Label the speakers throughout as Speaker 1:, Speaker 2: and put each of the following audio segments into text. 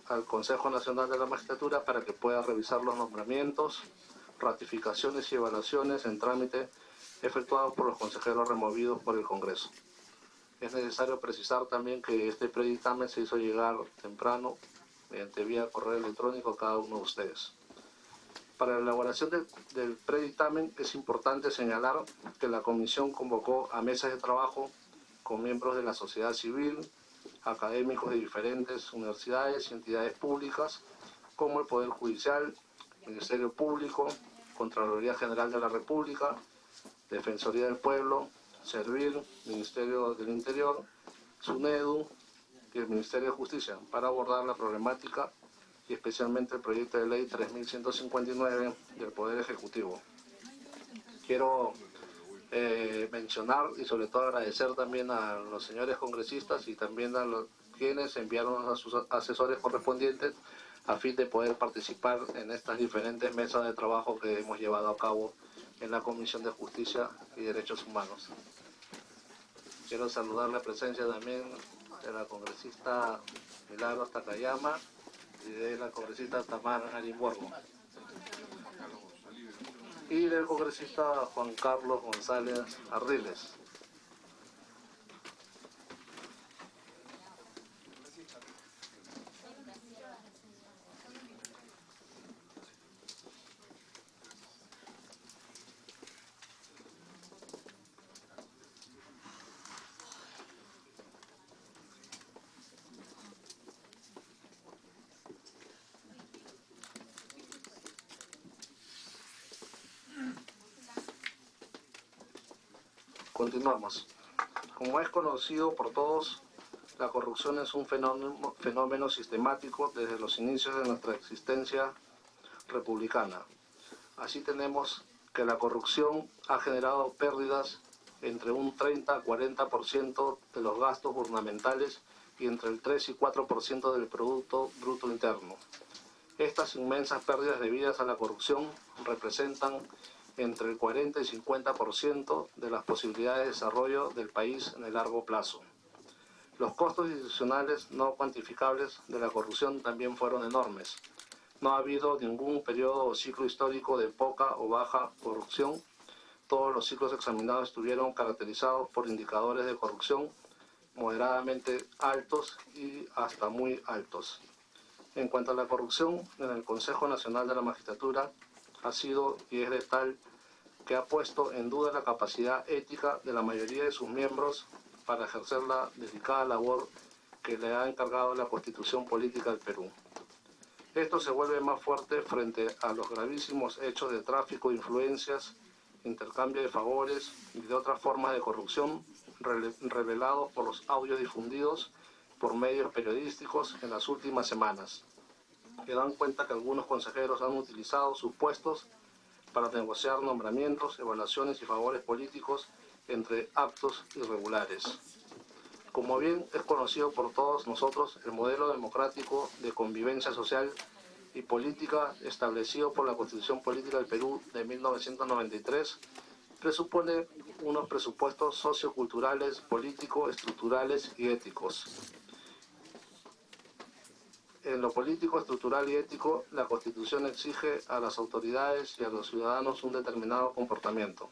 Speaker 1: al Consejo Nacional de la Magistratura para que pueda revisar los nombramientos, ratificaciones y evaluaciones en trámite efectuados por los consejeros removidos por el Congreso. Es necesario precisar también que este predictamen se hizo llegar temprano mediante vía correo electrónico a cada uno de ustedes. Para la elaboración del predictamen es importante señalar que la Comisión convocó a mesas de trabajo con miembros de la sociedad civil, académicos de diferentes universidades y entidades públicas, como el Poder Judicial, Ministerio Público, Contraloría General de la República, Defensoría del Pueblo, Servir, Ministerio del Interior, SUNEDU y el Ministerio de Justicia, para abordar la problemática y especialmente el proyecto de ley 3159 del Poder Ejecutivo. Quiero mencionar y sobre todo agradecer también a los señores congresistas y también a los quienes enviaron a sus asesores correspondientes a fin de poder participar en estas diferentes mesas de trabajo que hemos llevado a cabo en la Comisión de Justicia y Derechos Humanos. Quiero saludar la presencia también de la congresista Milagros Takayama y de la congresista Tamar Arimborgo y del congresista Juan Carlos González Ardiles. Continuamos. Como es conocido por todos, la corrupción es un fenómeno sistemático desde los inicios de nuestra existencia republicana. Así tenemos que la corrupción ha generado pérdidas entre un 30 a 40% de los gastos gubernamentales y entre el 3 y 4% del Producto Bruto Interno. Estas inmensas pérdidas debidas a la corrupción representan entre el 40 y 50% de las posibilidades de desarrollo del país en el largo plazo. Los costos institucionales no cuantificables de la corrupción también fueron enormes. No ha habido ningún periodo o ciclo histórico de poca o baja corrupción. Todos los ciclos examinados estuvieron caracterizados por indicadores de corrupción moderadamente altos y hasta muy altos. En cuanto a la corrupción, en el Consejo Nacional de la Magistratura ha sido y es de tal que ha puesto en duda la capacidad ética de la mayoría de sus miembros para ejercer la delicada labor que le ha encargado la Constitución Política del Perú. Esto se vuelve más fuerte frente a los gravísimos hechos de tráfico de influencias, intercambio de favores y de otras formas de corrupción revelados por los audios difundidos por medios periodísticos en las últimas semanas, que dan cuenta que algunos consejeros han utilizado sus puestos para negociar nombramientos, evaluaciones y favores políticos entre actos irregulares. Como bien es conocido por todos nosotros, el modelo democrático de convivencia social y política establecido por la Constitución Política del Perú de 1993 presupone unos presupuestos socioculturales, políticos, estructurales y éticos. En lo político, estructural y ético, la Constitución exige a las autoridades y a los ciudadanos un determinado comportamiento.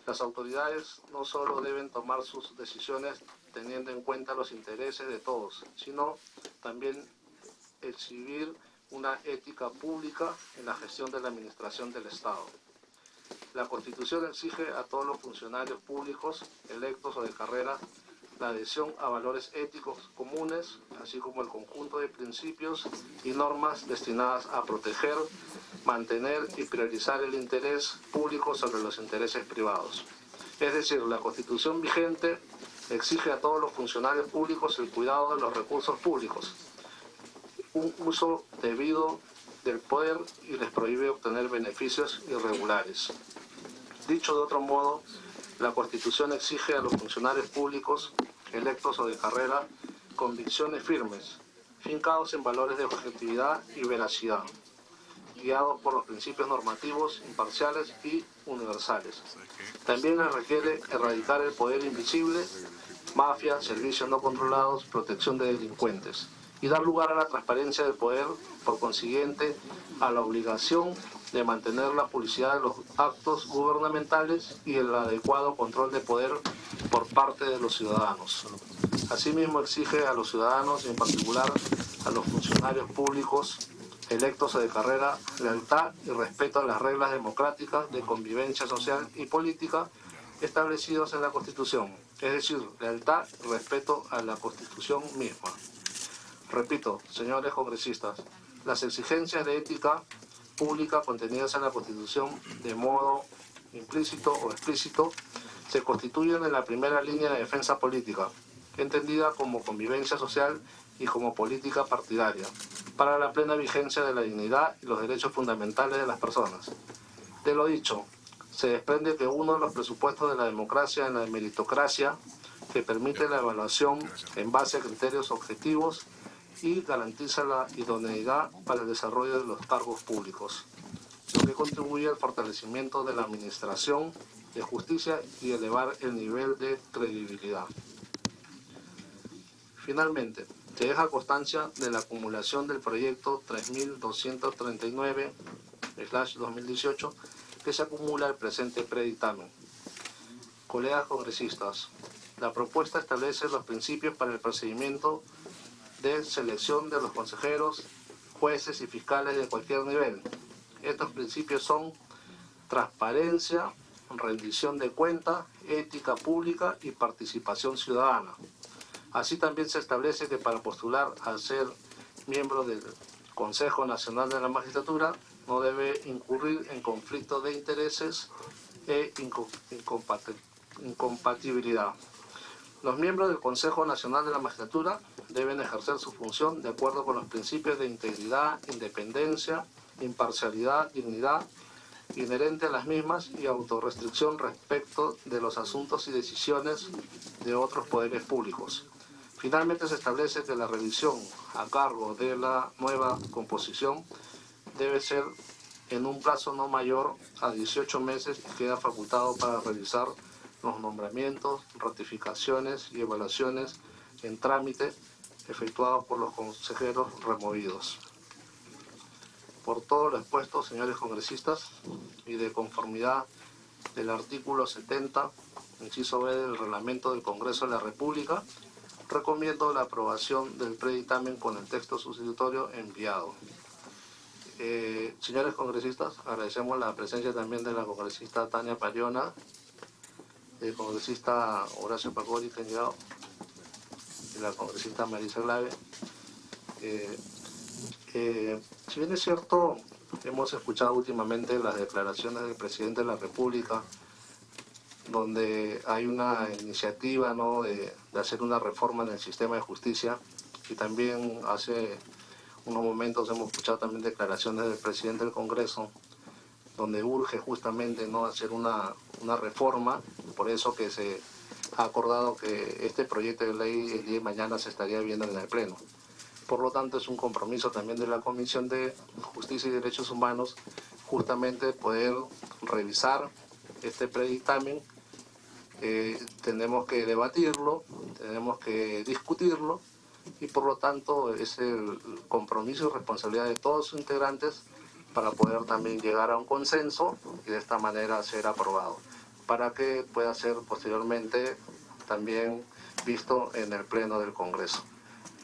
Speaker 1: Las autoridades no solo deben tomar sus decisiones teniendo en cuenta los intereses de todos, sino también exhibir una ética pública en la gestión de la administración del Estado. La Constitución exige a todos los funcionarios públicos, electos o de carrera, la adhesión a valores éticos comunes, así como el conjunto de principios y normas destinadas a proteger, mantener y priorizar el interés público sobre los intereses privados. Es decir, la Constitución vigente exige a todos los funcionarios públicos el cuidado de los recursos públicos, un uso debido del poder y les prohíbe obtener beneficios irregulares. Dicho de otro modo, la Constitución exige a los funcionarios públicos, electos o de carrera, convicciones firmes, fincados en valores de objetividad y veracidad, guiados por los principios normativos, imparciales y universales. También les requiere erradicar el poder invisible, mafia, servicios no controlados, protección de delincuentes. y dar lugar a la transparencia del poder, por consiguiente, a la obligación de mantener la publicidad de los actos gubernamentales y el adecuado control de poder por parte de los ciudadanos. Asimismo, exige a los ciudadanos, y en particular a los funcionarios públicos electos o de carrera, lealtad y respeto a las reglas democráticas de convivencia social y política establecidos en la Constitución, es decir, lealtad y respeto a la Constitución misma. Repito, señores congresistas, las exigencias de ética pública contenidas en la Constitución de modo implícito o explícito se constituyen en la primera línea de defensa política, entendida como convivencia social y como política partidaria, para la plena vigencia de la dignidad y los derechos fundamentales de las personas. De lo dicho, se desprende que uno de los presupuestos de la democracia es la meritocracia, que permite la evaluación en base a criterios objetivos y garantiza la idoneidad para el desarrollo de los cargos públicos, lo que contribuye al fortalecimiento de la administración de justicia y elevar el nivel de credibilidad. Finalmente, se deja constancia de la acumulación del proyecto 3239/2018 que se acumula el presente predictamen. Colegas congresistas, la propuesta establece los principios para el procedimiento de selección de los consejeros, jueces y fiscales de cualquier nivel. Estos principios son transparencia, rendición de cuentas, ética pública y participación ciudadana. Así también se establece que para postular a ser miembro del Consejo Nacional de la Magistratura no debe incurrir en conflicto de intereses e incompatibilidad. Los miembros del Consejo Nacional de la Magistratura deben ejercer su función de acuerdo con los principios de integridad, independencia, imparcialidad, dignidad inherente a las mismas y autorrestricción respecto de los asuntos y decisiones de otros poderes públicos. Finalmente, se establece que la revisión a cargo de la nueva composición debe ser en un plazo no mayor a 18 meses y queda facultado para revisar los nombramientos, ratificaciones y evaluaciones en trámite efectuados por los consejeros removidos. Por todo lo expuesto, señores congresistas, y de conformidad del artículo 70, inciso B del Reglamento del Congreso de la República, recomiendo la aprobación del predictamen con el texto sustitutorio enviado. Señores congresistas, agradecemos la presencia también de la congresista Tania Pariona, del congresista Horacio Pacori, que han llegado, y la congresista Marisa Glave. Si bien es cierto, hemos escuchado últimamente las declaraciones del presidente de la República, donde hay una iniciativa, ¿no?, de hacer una reforma en el sistema de justicia, y también hace unos momentos hemos escuchado también declaraciones del presidente del Congreso, donde urge justamente, ¿no?, hacer una reforma. Por eso que se ha acordado que este proyecto de ley el día de mañana se estaría viendo en el Pleno. Por lo tanto, es un compromiso también de la Comisión de Justicia y Derechos Humanos justamente poder revisar este predictamen. Tenemos que debatirlo, tenemos que discutirlo, y por lo tanto es el compromiso y responsabilidad de todos sus integrantes para poder también llegar a un consenso y de esta manera ser aprobado, para que pueda ser posteriormente también visto en el Pleno del Congreso.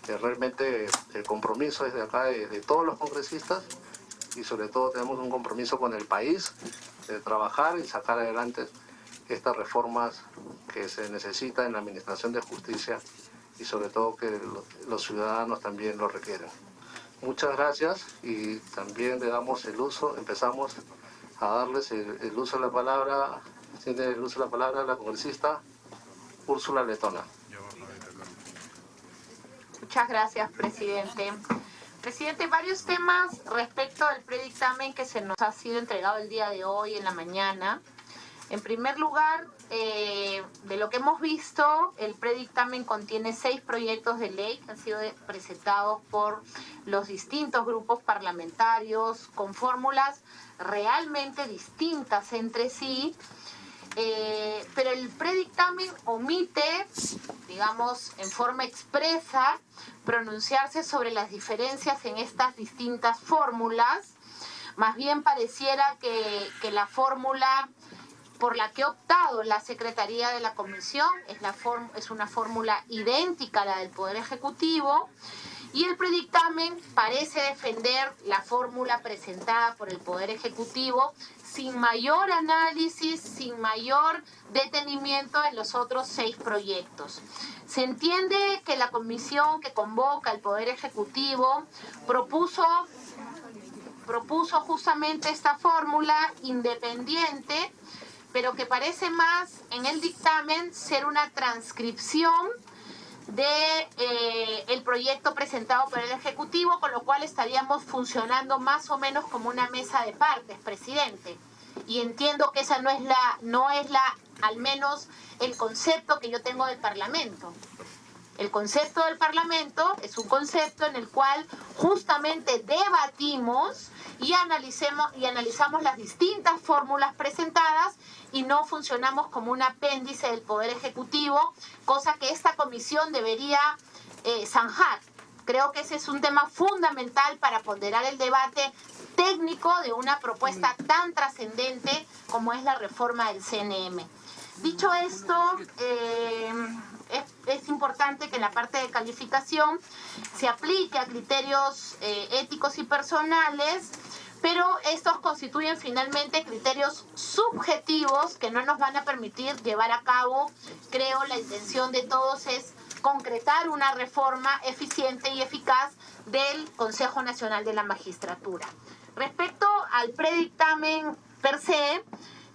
Speaker 1: Realmente el compromiso es de acá, de todos los congresistas, y sobre todo tenemos un compromiso con el país de trabajar y sacar adelante estas reformas que se necesitan en la administración de justicia, y sobre todo que los ciudadanos también lo requieren. Muchas gracias, y también le damos el uso, empezamos a darles el uso de la palabra, tiene el uso de la palabra la congresista Úrsula Letona.
Speaker 2: Muchas gracias, presidente. Presidente, varios temas respecto al predictamen que se nos ha sido entregado el día de hoy en la mañana. En primer lugar, de lo que hemos visto, el predictamen contiene 6 proyectos de ley que han sido presentados por los distintos grupos parlamentarios con fórmulas realmente distintas entre sí, pero el predictamen omite, digamos, en forma expresa, pronunciarse sobre las diferencias en estas distintas fórmulas. Más bien pareciera que la fórmula por la que ha optado la Secretaría de la Comisión es una fórmula idéntica a la del Poder Ejecutivo, y el predictamen parece defender la fórmula presentada por el Poder Ejecutivo sin mayor análisis, sin mayor detenimiento en los otros 6 proyectos. Se entiende que la comisión que convoca el Poder Ejecutivo propuso justamente esta fórmula independiente, pero que parece más en el dictamen ser una transcripción de el proyecto presentado por el Ejecutivo, con lo cual estaríamos funcionando más o menos como una mesa de partes, presidente. Y entiendo que esa no es al menos el concepto que yo tengo del Parlamento. El concepto del Parlamento es un concepto en el cual justamente debatimos y analizamos las distintas fórmulas presentadas y no funcionamos como un apéndice del Poder Ejecutivo, cosa que esta comisión debería zanjar. Creo que ese es un tema fundamental para ponderar el debate técnico de una propuesta tan trascendente como es la reforma del CNM. Dicho esto, es importante que en la parte de calificación se aplique a criterios éticos y personales, pero estos constituyen finalmente criterios subjetivos que no nos van a permitir llevar a cabo. Creo la intención de todos es concretar una reforma eficiente y eficaz del Consejo Nacional de la Magistratura. Respecto al predictamen per se,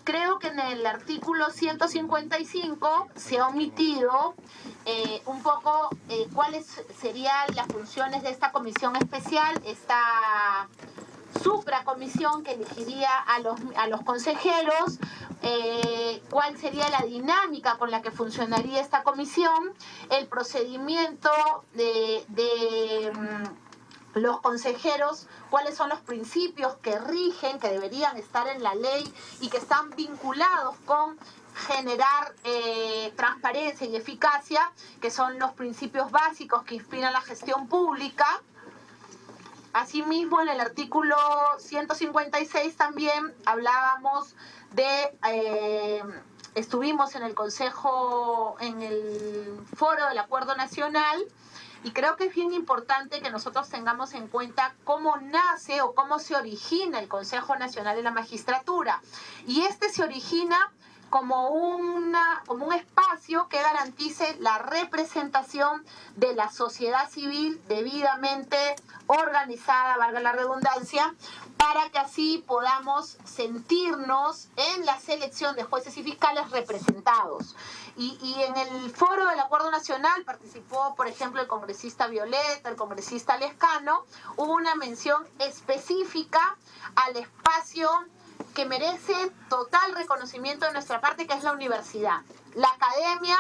Speaker 2: creo que en el artículo 155 se ha omitido un poco cuáles serían las funciones de esta comisión especial, esta supracomisión que elegiría a los consejeros, cuál sería la dinámica con la que funcionaría esta comisión, el procedimiento de los consejeros, cuáles son los principios que rigen, que deberían estar en la ley y que están vinculados con generar transparencia y eficacia, que son los principios básicos que inspiran la gestión pública. Asimismo, en el artículo 156 también hablábamos estuvimos en el Consejo, en el Foro del Acuerdo Nacional, y creo que es bien importante que nosotros tengamos en cuenta cómo nace o cómo se origina el Consejo Nacional de la Magistratura. Y este se origina como un espacio que garantice la representación de la sociedad civil debidamente organizada, valga la redundancia, para que así podamos sentirnos en la selección de jueces y fiscales representados. Y en el Foro del Acuerdo Nacional participó, por ejemplo, el congresista Violeta, el congresista Lescano. Hubo una mención específica al espacio que merece total reconocimiento de nuestra parte, que es la universidad. La academia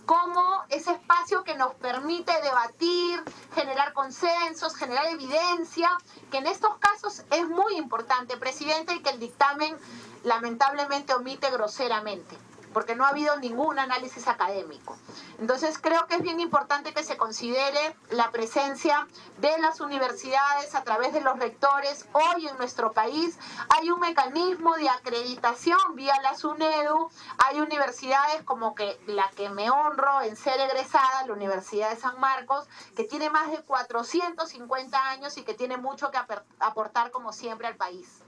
Speaker 2: como ese espacio que nos permite debatir, generar consensos, generar evidencia, que en estos casos es muy importante, presidente, y que el dictamen lamentablemente omite groseramente, porque no ha habido ningún análisis académico. Entonces creo que es bien importante que se considere la presencia de las universidades a través de los rectores. Hoy en nuestro país hay un mecanismo de acreditación vía la SUNEDU. Hay universidades como que la que me honro en ser egresada, la Universidad de San Marcos, que tiene más de 450 años y que tiene mucho que aportar como siempre al país.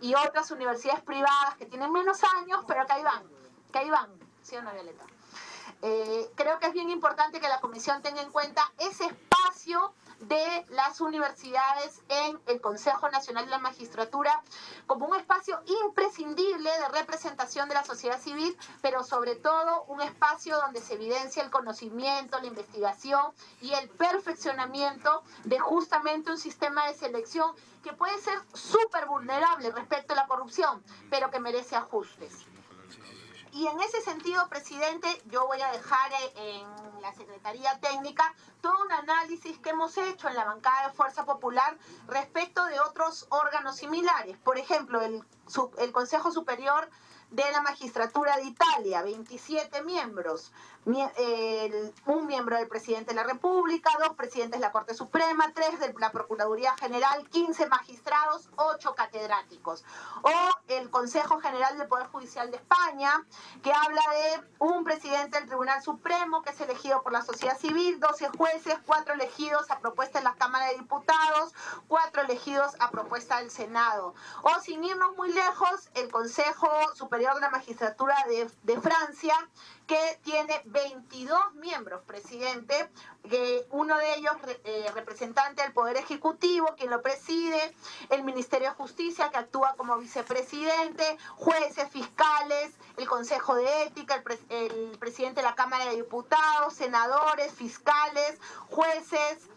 Speaker 2: Y otras universidades privadas que tienen menos años, pero que ahí van, ¿sí o no, Violeta? Creo que es bien importante que la comisión tenga en cuenta ese espacio de las universidades en el Consejo Nacional de la Magistratura como un espacio imprescindible de representación de la sociedad civil, pero sobre todo un espacio donde se evidencia el conocimiento, la investigación y el perfeccionamiento de justamente un sistema de selección que puede ser súper vulnerable respecto a la corrupción, pero que merece ajustes. Y en ese sentido, presidente, yo voy a dejar en la Secretaría Técnica todo un análisis que hemos hecho en la bancada de Fuerza Popular respecto de otros órganos similares. Por ejemplo, el Consejo Superior de la Magistratura de Italia, 27 miembros. Un miembro del presidente de la República, 2 presidentes de la Corte Suprema, 3 de la Procuraduría General, 15 magistrados, 8 catedráticos. O el Consejo General del Poder Judicial de España, que habla de un presidente del Tribunal Supremo que es elegido por la sociedad civil, 12 jueces, 4 elegidos a propuesta de la Cámara de Diputados, 4 elegidos a propuesta del Senado. O sin irnos muy lejos, el Consejo Superior de la Magistratura de Francia, que tiene 22 miembros, presidente, uno de ellos representante del Poder Ejecutivo, quien lo preside, el Ministerio de Justicia, que actúa como vicepresidente, jueces, fiscales, el Consejo de Ética, el presidente de la Cámara de Diputados, senadores, fiscales, jueces,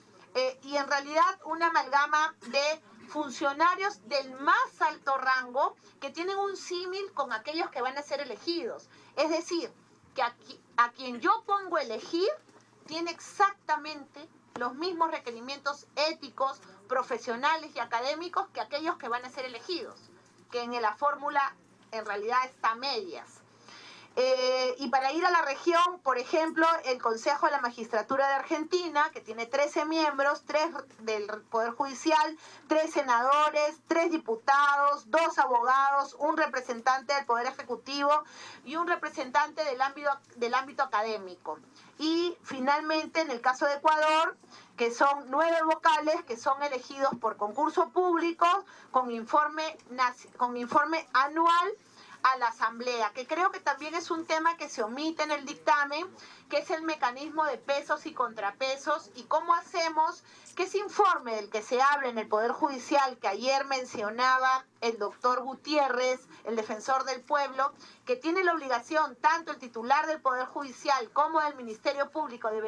Speaker 2: y en realidad una amalgama de funcionarios del más alto rango que tienen un símil con aquellos que van a ser elegidos. Es decir, que a quien yo pongo a elegir tiene exactamente los mismos requerimientos éticos, profesionales y académicos que aquellos que van a ser elegidos, que en la fórmula en realidad está a medias. Y para ir a la región, por ejemplo, el Consejo de la Magistratura de Argentina, que tiene 13 miembros, 3 del Poder Judicial, 3 senadores, 3 diputados, 2 abogados, un representante del Poder Ejecutivo y un representante del ámbito académico. Y finalmente, en el caso de Ecuador, que son 9 vocales que son elegidos por concurso público con informe anual a la Asamblea, que creo que también es un tema que se omite en el dictamen, que es el mecanismo de pesos y contrapesos, y cómo hacemos que ese informe del que se habla en el Poder Judicial, que ayer mencionaba el doctor Gutiérrez, el defensor del pueblo, que tiene la obligación, tanto el titular del Poder Judicial como del Ministerio Público, de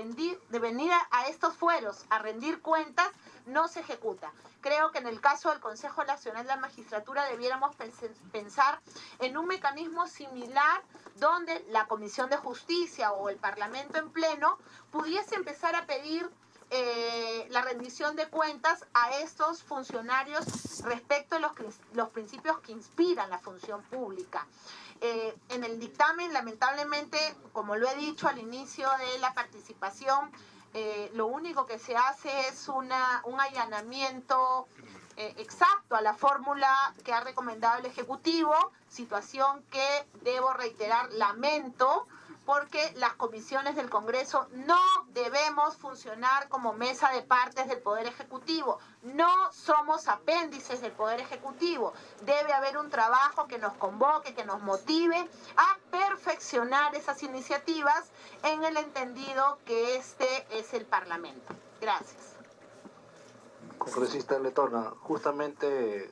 Speaker 2: venir a estos fueros a rendir cuentas, no se ejecuta. Creo que en el caso del Consejo Nacional de la Magistratura debiéramos pensar en un mecanismo similar donde la Comisión de Justicia o el Parlamento en pleno pudiese empezar a pedir la rendición de cuentas a estos funcionarios respecto a los principios que inspiran la función pública. En el dictamen, lamentablemente, como lo he dicho al inicio de la participación, lo único que se hace es un allanamiento exacto a la fórmula que ha recomendado el Ejecutivo, situación que, debo reiterar, lamento, porque las comisiones del Congreso no debemos funcionar como mesa de partes del Poder Ejecutivo. No somos apéndices del Poder Ejecutivo. Debe haber un trabajo que nos convoque, que nos motive a perfeccionar esas iniciativas en el entendido que este es el Parlamento. Gracias.
Speaker 1: Congresista Letona, justamente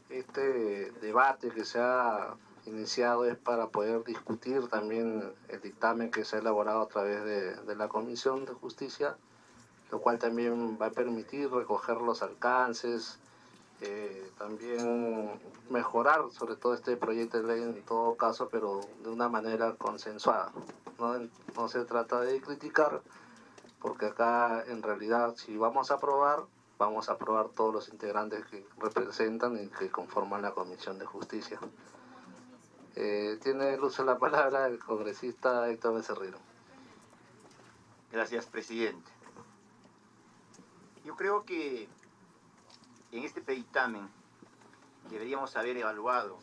Speaker 1: este debate que se ha iniciado es para poder discutir también el dictamen que se ha elaborado a través de la Comisión de Justicia, lo cual también va a permitir recoger los alcances, también mejorar sobre todo este proyecto de ley en todo caso, pero de una manera consensuada. No se trata de criticar, porque acá en realidad si vamos a aprobar todos los integrantes que representan y que conforman la Comisión de Justicia. Tiene el uso de la palabra el congresista Héctor Becerril.
Speaker 3: Gracias, presidente. Yo creo que en este dictamen deberíamos haber evaluado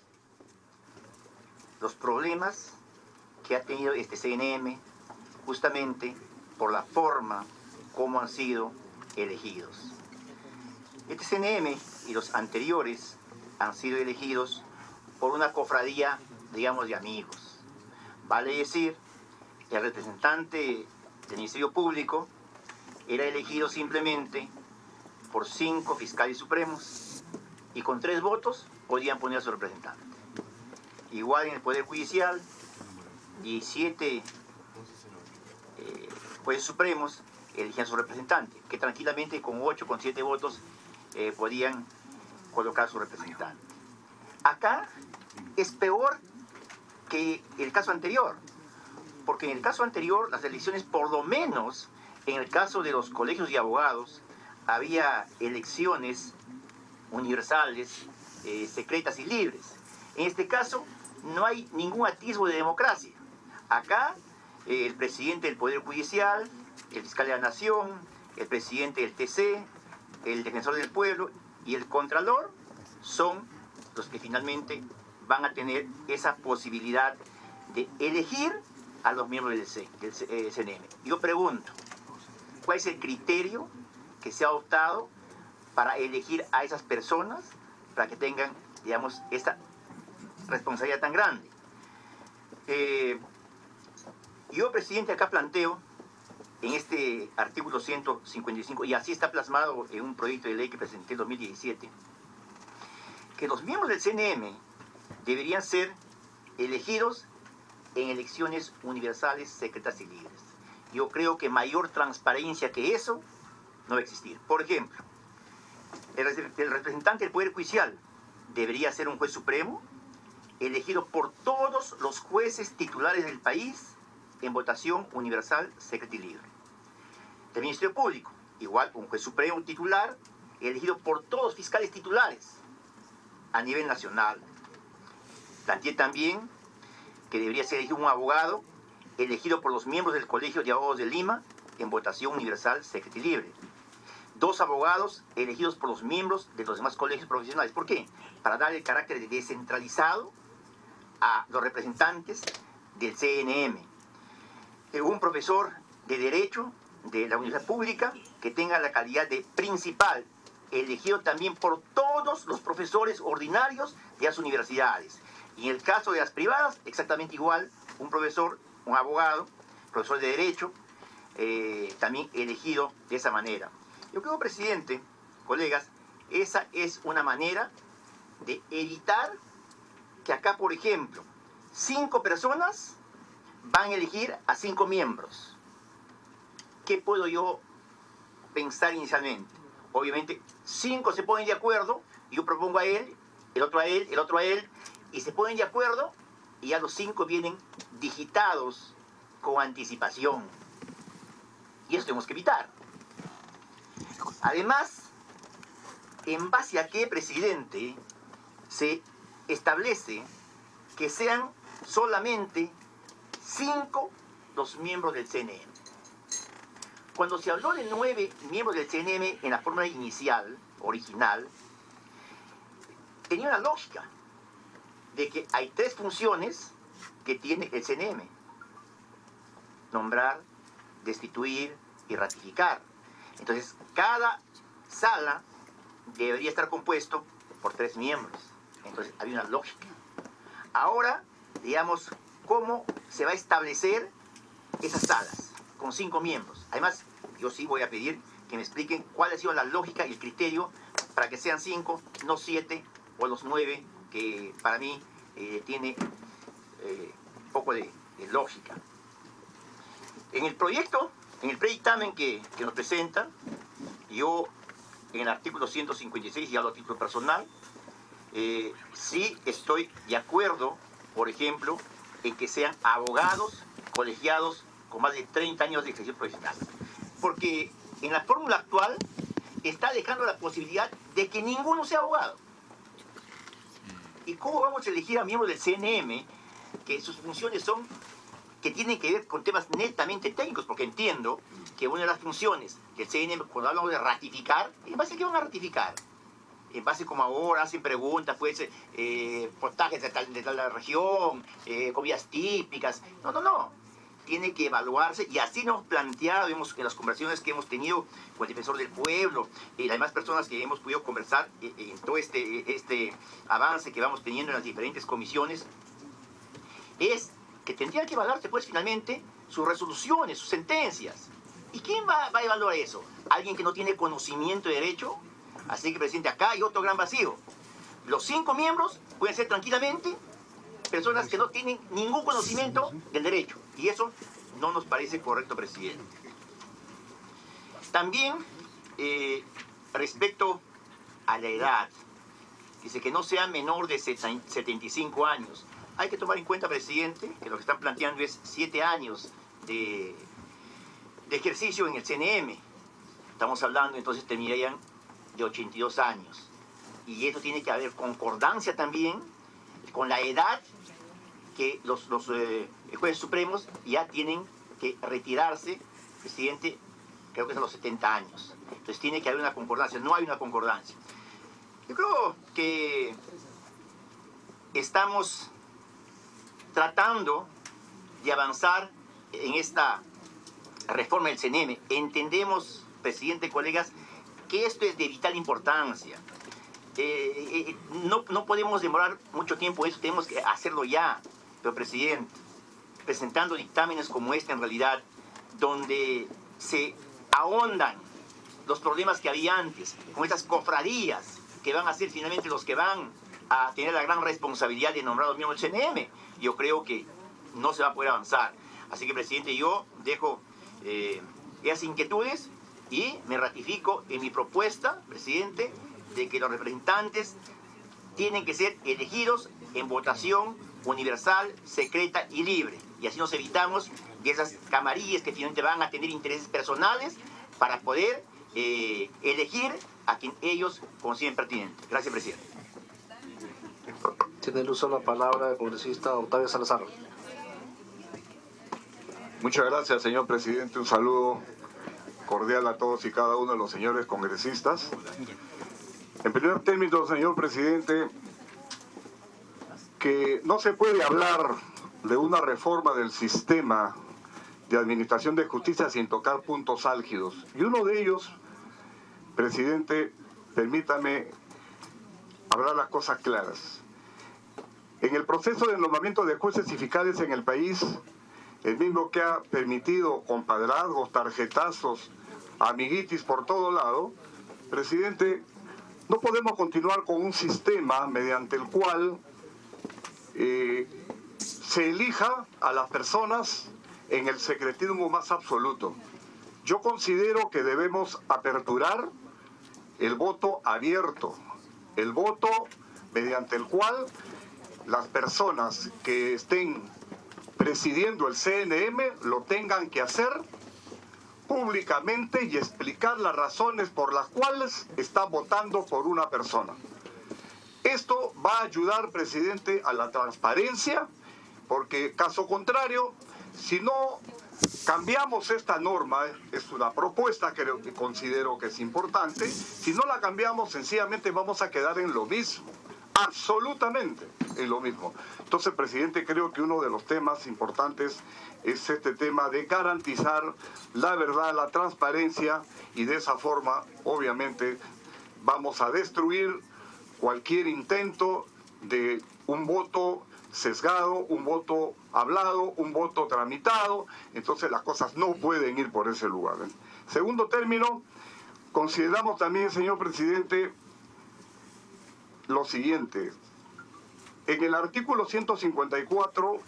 Speaker 3: los problemas que ha tenido este CNM justamente por la forma como han sido elegidos. Este CNM y los anteriores han sido elegidos por una cofradía, digamos, de amigos. Vale decir, el representante del Ministerio Público era elegido simplemente por 5 fiscales supremos y con 3 votos podían poner a su representante. Igual en el Poder Judicial, 17 jueces supremos elegían a su representante, que tranquilamente con 8, con 7 votos podían colocar a su representante. Acá es peor que el caso anterior, porque en el caso anterior las elecciones, por lo menos en el caso de los colegios de abogados, había elecciones universales, secretas y libres. En este caso no hay ningún atisbo de democracia. Acá, el presidente del Poder Judicial, el fiscal de la Nación, el presidente del TC, el defensor del pueblo y el contralor son los que finalmente van a tener esa posibilidad de elegir a los miembros del CNM. Yo pregunto, ¿cuál es el criterio que se ha adoptado para elegir a esas personas para que tengan, digamos, esta responsabilidad tan grande? Yo, presidente, acá planteo en este artículo 155, y así está plasmado en un proyecto de ley que presenté en 2017, que los miembros del CNM deberían ser elegidos en elecciones universales, secretas y libres. Yo creo que mayor transparencia que eso no va a existir. Por ejemplo, el representante del Poder Judicial debería ser un juez supremo elegido por todos los jueces titulares del país en votación universal, secreta y libre. Del Ministerio Público, igual un juez supremo titular elegido por todos los fiscales titulares a nivel nacional. Planteé también que debería ser elegido un abogado elegido por los miembros del Colegio de Abogados de Lima en votación universal, secreta y libre. 2 abogados elegidos por los miembros de los demás colegios profesionales. ¿Por qué? Para dar el carácter descentralizado a los representantes del CNM. Un profesor de Derecho de la Universidad Pública que tenga la calidad de principal, elegido también por todos los profesores ordinarios de las universidades. Y en el caso de las privadas, exactamente igual, un profesor, un abogado, profesor de Derecho, también elegido de esa manera. Yo creo, presidente, colegas, esa es una manera de evitar que acá, por ejemplo, 5 personas van a elegir a 5 miembros. ¿Qué puedo yo pensar inicialmente? Obviamente, 5 se ponen de acuerdo, yo propongo a él, el otro a él, el otro a él, y se ponen de acuerdo, y ya los 5 vienen digitados con anticipación. Y eso tenemos que evitar. Además, ¿en base a qué, presidente, se establece que sean solamente 5 los miembros del CNM? Cuando se habló de 9 miembros del CNM en la fórmula inicial, original, tenía una lógica de que hay 3 funciones que tiene el CNM: nombrar, destituir y ratificar. Entonces, cada sala debería estar compuesto por 3 miembros. Entonces, había una lógica. Ahora, digamos, ¿cómo se va a establecer esas salas con 5 miembros? Además, yo sí voy a pedir que me expliquen cuál ha sido la lógica y el criterio para que sean 5, no 7 o los 9, que para mí tiene un poco de lógica. En el proyecto, en el predictamen que nos presenta, yo en el artículo 156, y hablo a título personal, sí estoy de acuerdo, por ejemplo, en que sean abogados colegiados con más de 30 años de ejercicio profesional. Porque en la fórmula actual está dejando la posibilidad de que ninguno sea abogado. ¿Y cómo vamos a elegir a miembros del CNM que sus funciones son, que tienen que ver con temas netamente técnicos? Porque entiendo que una de las funciones del CNM, cuando hablamos de ratificar, ¿en base a qué van a ratificar? En base como ahora hacen preguntas, pues, potajes de tal región, comidas típicas. No. Tiene que evaluarse, y así nos planteado en las conversaciones que hemos tenido con el defensor del pueblo y las demás personas que hemos podido conversar en todo este avance que vamos teniendo en las diferentes comisiones, es que tendría que evaluarse, pues, finalmente sus resoluciones, sus sentencias. ¿Y quién va a evaluar eso? ¿Alguien que no tiene conocimiento de derecho? Así que, presidente, acá hay otro gran vacío. Los 5 miembros pueden ser tranquilamente personas que no tienen ningún conocimiento del derecho. Y eso no nos parece correcto, presidente. También, respecto a la edad, dice que no sea menor de 75 años. Hay que tomar en cuenta, presidente, que lo que están planteando es 7 años de ejercicio en el CNM. Estamos hablando, entonces, terminarían de 82 años. Y eso tiene que haber concordancia también con la edad que los jueces supremos ya tienen que retirarse, presidente, creo que es a los 70 años. Entonces tiene que haber una concordancia. No hay una concordancia. Yo creo que estamos tratando de avanzar en esta reforma del CNM. Entendemos, presidente, colegas, que esto es de vital importancia. No podemos demorar mucho tiempo eso, tenemos que hacerlo ya. Pero, presidente, presentando dictámenes como este, en realidad, donde se ahondan los problemas que había antes, con estas cofradías que van a ser finalmente los que van a tener la gran responsabilidad de nombrar a los miembros del CNM, yo creo que no se va a poder avanzar. Así que, presidente, yo dejo esas inquietudes y me ratifico en mi propuesta, presidente, de que los representantes tienen que ser elegidos en votación universal, secreta y libre. Y así nos evitamos de esas camarillas que finalmente van a tener intereses personales para poder elegir a quien ellos consideren pertinente. Gracias, presidente.
Speaker 1: Tiene el uso de la palabra el congresista Octavio Salazar.
Speaker 4: Muchas gracias, señor presidente. Un saludo cordial a todos y cada uno de los señores congresistas. En primer término, señor presidente, que no se puede hablar de una reforma del sistema de administración de justicia sin tocar puntos álgidos. Y uno de ellos, presidente, permítame hablar las cosas claras. En el proceso de nombramiento de jueces y fiscales en el país, el mismo que ha permitido compadrazgos, tarjetazos, amiguitis por todo lado, presidente, no podemos continuar con un sistema mediante el cual se elija a las personas en el secretismo más absoluto. Yo considero que debemos aperturar el voto abierto, el voto mediante el cual las personas que estén presidiendo el CNM lo tengan que hacer públicamente y explicar las razones por las cuales están votando por una persona. Esto va a ayudar, presidente, a la transparencia, porque caso contrario, si no cambiamos esta norma, es una propuesta que considero que es importante, si no la cambiamos, sencillamente vamos a quedar en lo mismo, absolutamente en lo mismo. Entonces, presidente, creo que uno de los temas importantes es este tema de garantizar la verdad, la transparencia, y de esa forma, obviamente, vamos a destruir cualquier intento de un voto sesgado, un voto hablado, un voto tramitado. Entonces las cosas no pueden ir por ese lugar. Segundo término, consideramos también, señor presidente, lo siguiente. En el artículo 154,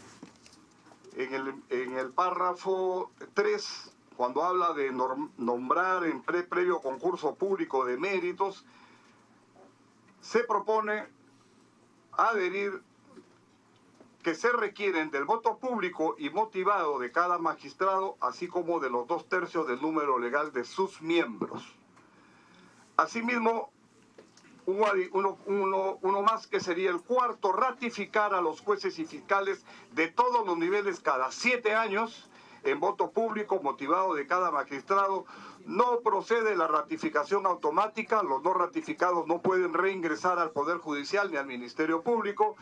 Speaker 4: en el párrafo 3, cuando habla de nombrar en previo concurso público de méritos, se propone adherir que se requieren del voto público y motivado de cada magistrado, así como de los 2/3 del número legal de sus miembros. Asimismo, uno más, que sería el cuarto, ratificar a los jueces y fiscales de todos los niveles cada 7 años en voto público motivado de cada magistrado. No procede la ratificación automática, los no ratificados no pueden reingresar al Poder Judicial ni al Ministerio Público.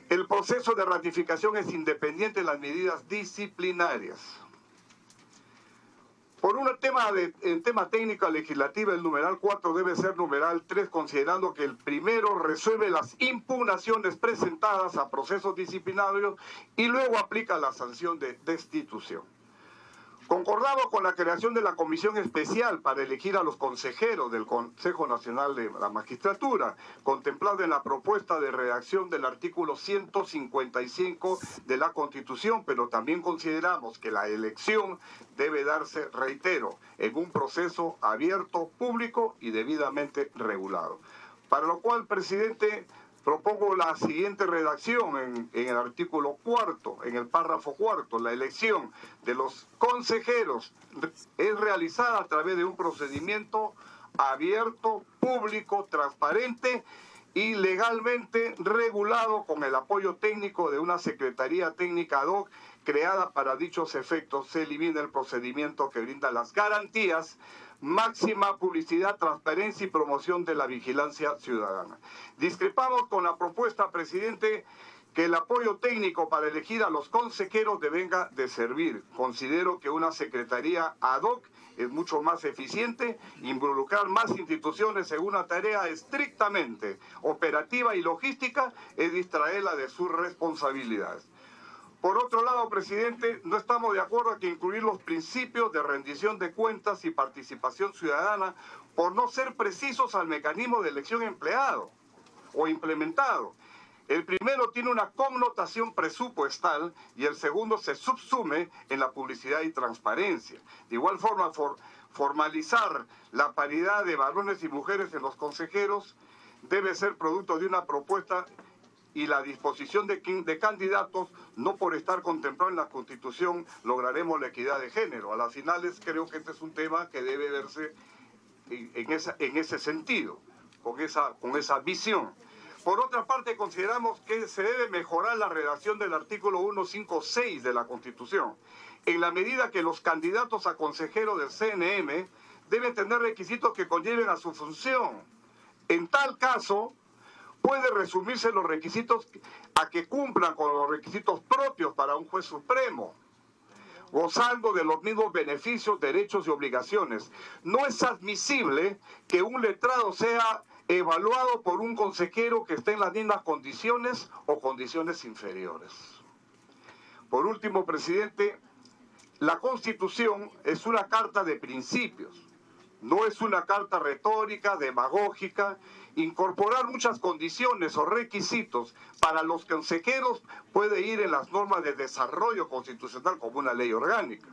Speaker 4: El proceso de ratificación es independiente de las medidas disciplinarias. Por en tema técnica legislativa, el numeral 4 debe ser numeral 3, considerando que el primero resuelve las impugnaciones presentadas a procesos disciplinarios y luego aplica la sanción de destitución. Concordamos con la creación de la comisión especial para elegir a los consejeros del Consejo Nacional de la Magistratura, contemplada en la propuesta de redacción del artículo 155 de la Constitución, pero también consideramos que la elección debe darse, reitero, en un proceso abierto, público y debidamente regulado. Para lo cual, presidente, propongo la siguiente redacción en el artículo 4, en el párrafo 4. La elección de los consejeros es realizada a través de un procedimiento abierto, público, transparente y legalmente regulado con el apoyo técnico de una Secretaría Técnica ad hoc creada para dichos efectos. Se elimina el procedimiento que brinda las garantías, máxima publicidad, transparencia y promoción de la vigilancia ciudadana. Discrepamos con la propuesta, presidente, que el apoyo técnico para elegir a los consejeros devenga de servir. Considero que una secretaría ad hoc es mucho más eficiente, involucrar más instituciones en una tarea estrictamente operativa y logística es distraerla de sus responsabilidades. Por otro lado, presidente, no estamos de acuerdo en que incluir los principios de rendición de cuentas y participación ciudadana por no ser precisos al mecanismo de elección empleado o implementado. El primero tiene una connotación presupuestal y el segundo se subsume en la publicidad y transparencia. De igual forma, formalizar la paridad de varones y mujeres en los consejeros debe ser producto de una propuesta y la disposición de candidatos, no por estar contemplado en la Constitución lograremos la equidad de género. A las finales creo que este es un tema que debe verse en ese sentido, con esa visión. Por otra parte, consideramos que se debe mejorar la redacción del artículo 156 de la Constitución, en la medida que los candidatos a consejeros del CNM deben tener requisitos que conlleven a su función. En tal caso, puede resumirse los requisitos a que cumplan con los requisitos propios para un juez supremo, gozando de los mismos beneficios, derechos y obligaciones. No es admisible que un letrado sea evaluado por un consejero que esté en las mismas condiciones o condiciones inferiores. Por último, presidente, la Constitución es una carta de principios, no es una carta retórica, demagógica. Incorporar muchas condiciones o requisitos para los consejeros puede ir en las normas de desarrollo constitucional como una ley orgánica.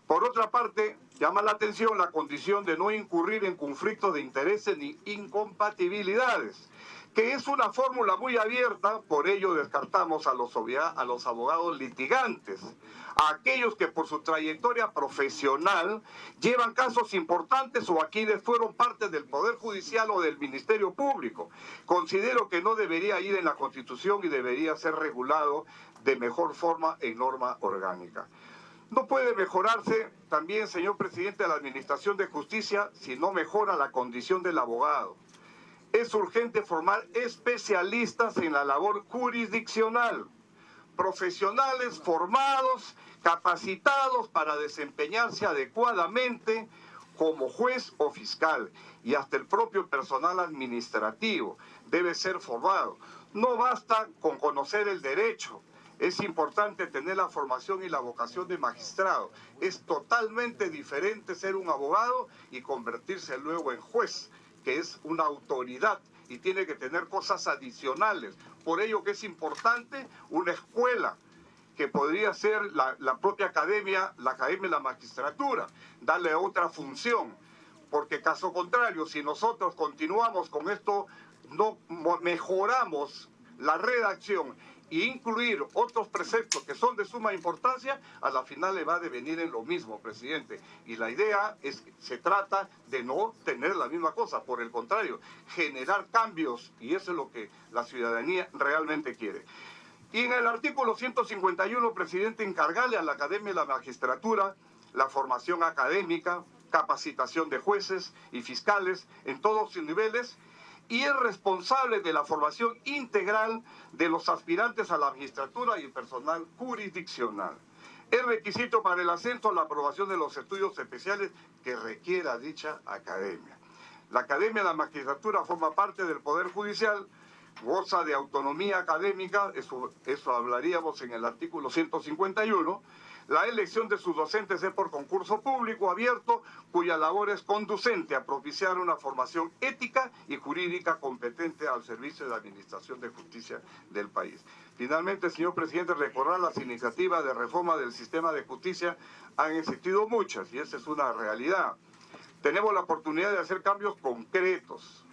Speaker 4: Por otra parte, llama la atención la condición de no incurrir en conflictos de intereses ni incompatibilidades, que es una fórmula muy abierta. Por ello descartamos a los abogados litigantes, a aquellos que por su trayectoria profesional llevan casos importantes o a quienes fueron parte del Poder Judicial o del Ministerio Público. Considero que no debería ir en la Constitución y debería ser regulado de mejor forma en norma orgánica. No puede mejorarse también, señor presidente, la administración de justicia si no mejora la condición del abogado. Es urgente formar especialistas en la labor jurisdiccional, profesionales formados, capacitados para desempeñarse adecuadamente como juez o fiscal, y hasta el propio personal administrativo debe ser formado. No basta con conocer el derecho. Es importante tener la formación y la vocación de magistrado. Es totalmente diferente ser un abogado y convertirse luego en juez, que es una autoridad y tiene que tener cosas adicionales. Por ello que es importante una escuela, que podría ser la propia academia, la Academia de la Magistratura, darle otra función. Porque caso contrario, si nosotros continuamos con esto, no mejoramos la redacción e incluir otros preceptos que son de suma importancia, a la final le va a devenir en lo mismo, presidente. Y la idea es que se trata de no tener la misma cosa, por el contrario, generar cambios, y eso es lo que la ciudadanía realmente quiere. Y en el artículo 151, presidente, encargarle a la Academia de la Magistratura la formación académica, capacitación de jueces y fiscales en todos sus niveles, y es responsable de la formación integral de los aspirantes a la magistratura y el personal jurisdiccional. Es requisito para el ascenso la aprobación de los estudios especiales que requiera dicha academia. La Academia de la Magistratura forma parte del Poder Judicial, goza de autonomía académica, eso hablaríamos en el artículo 151, la elección de sus docentes es por concurso público abierto, cuya labor es conducente a propiciar una formación ética y jurídica competente al servicio de la administración de justicia del país. Finalmente, señor presidente, recordar las iniciativas de reforma del sistema de justicia han existido muchas y esa es una realidad. Tenemos la oportunidad de hacer cambios concretos.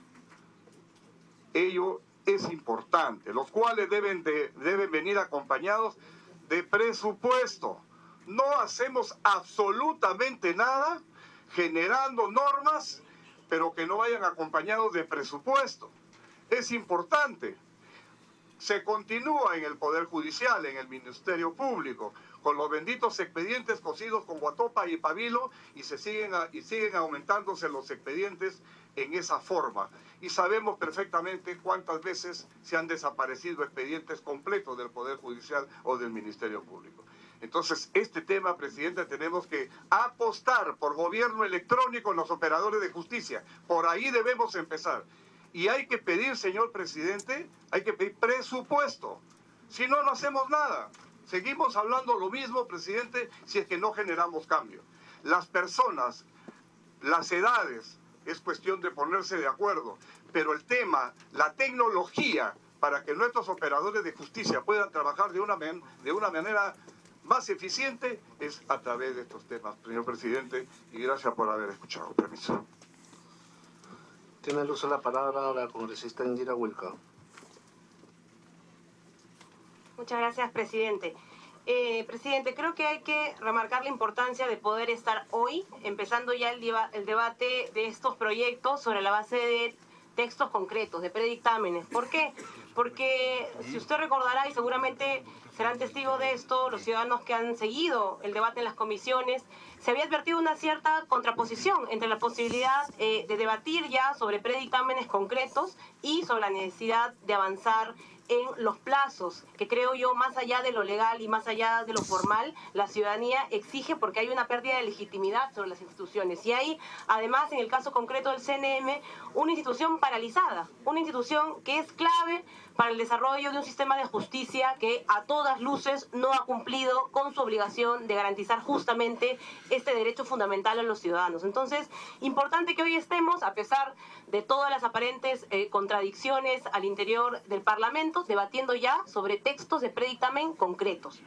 Speaker 4: Ello es importante, los cuales deben venir acompañados de presupuesto. No hacemos absolutamente nada generando normas, pero que no vayan acompañados de presupuesto. es importante. Se continúa en el Poder Judicial, en el Ministerio Público, con los benditos expedientes cosidos con guatopa y pabilo, y siguen aumentándose los expedientes en esa forma. Y sabemos perfectamente cuántas veces se han desaparecido expedientes completos del Poder Judicial o del Ministerio Público. Entonces, este tema, presidente, tenemos que apostar por gobierno electrónico en los operadores de justicia. Por ahí debemos empezar. Y hay que pedir, señor presidente, hay que pedir presupuesto. Si no, no hacemos nada. Seguimos hablando lo mismo, presidente, si es que no generamos cambio. Las personas, las edades, es cuestión de ponerse de acuerdo. Pero el tema, la tecnología, para que nuestros operadores de justicia puedan trabajar de una manera más eficiente, es a través de estos temas, señor presidente, y gracias por haber escuchado. Permiso.
Speaker 1: Tiene el uso de la palabra la congresista Indira Wilca.
Speaker 5: Muchas gracias, presidente. Presidente, creo que hay que remarcar la importancia de poder estar hoy, empezando ya el debate de estos proyectos sobre la base de textos concretos, de predictámenes. ¿Por qué? Porque si usted recordará, y seguramente serán testigos de esto, los ciudadanos que han seguido el debate en las comisiones, se había advertido una cierta contraposición entre la posibilidad de debatir ya sobre predictámenes concretos y sobre la necesidad de avanzar en los plazos, que creo yo, más allá de lo legal y más allá de lo formal, la ciudadanía exige, porque hay una pérdida de legitimidad sobre las instituciones. Y hay, además, en el caso concreto del CNM, una institución paralizada, una institución que es clave para el desarrollo de un sistema de justicia que a todas luces no ha cumplido con su obligación de garantizar justamente este derecho fundamental a los ciudadanos. Entonces, importante que hoy estemos, a pesar de todas las aparentes contradicciones al interior del Parlamento, debatiendo ya sobre textos de predictamen concretos.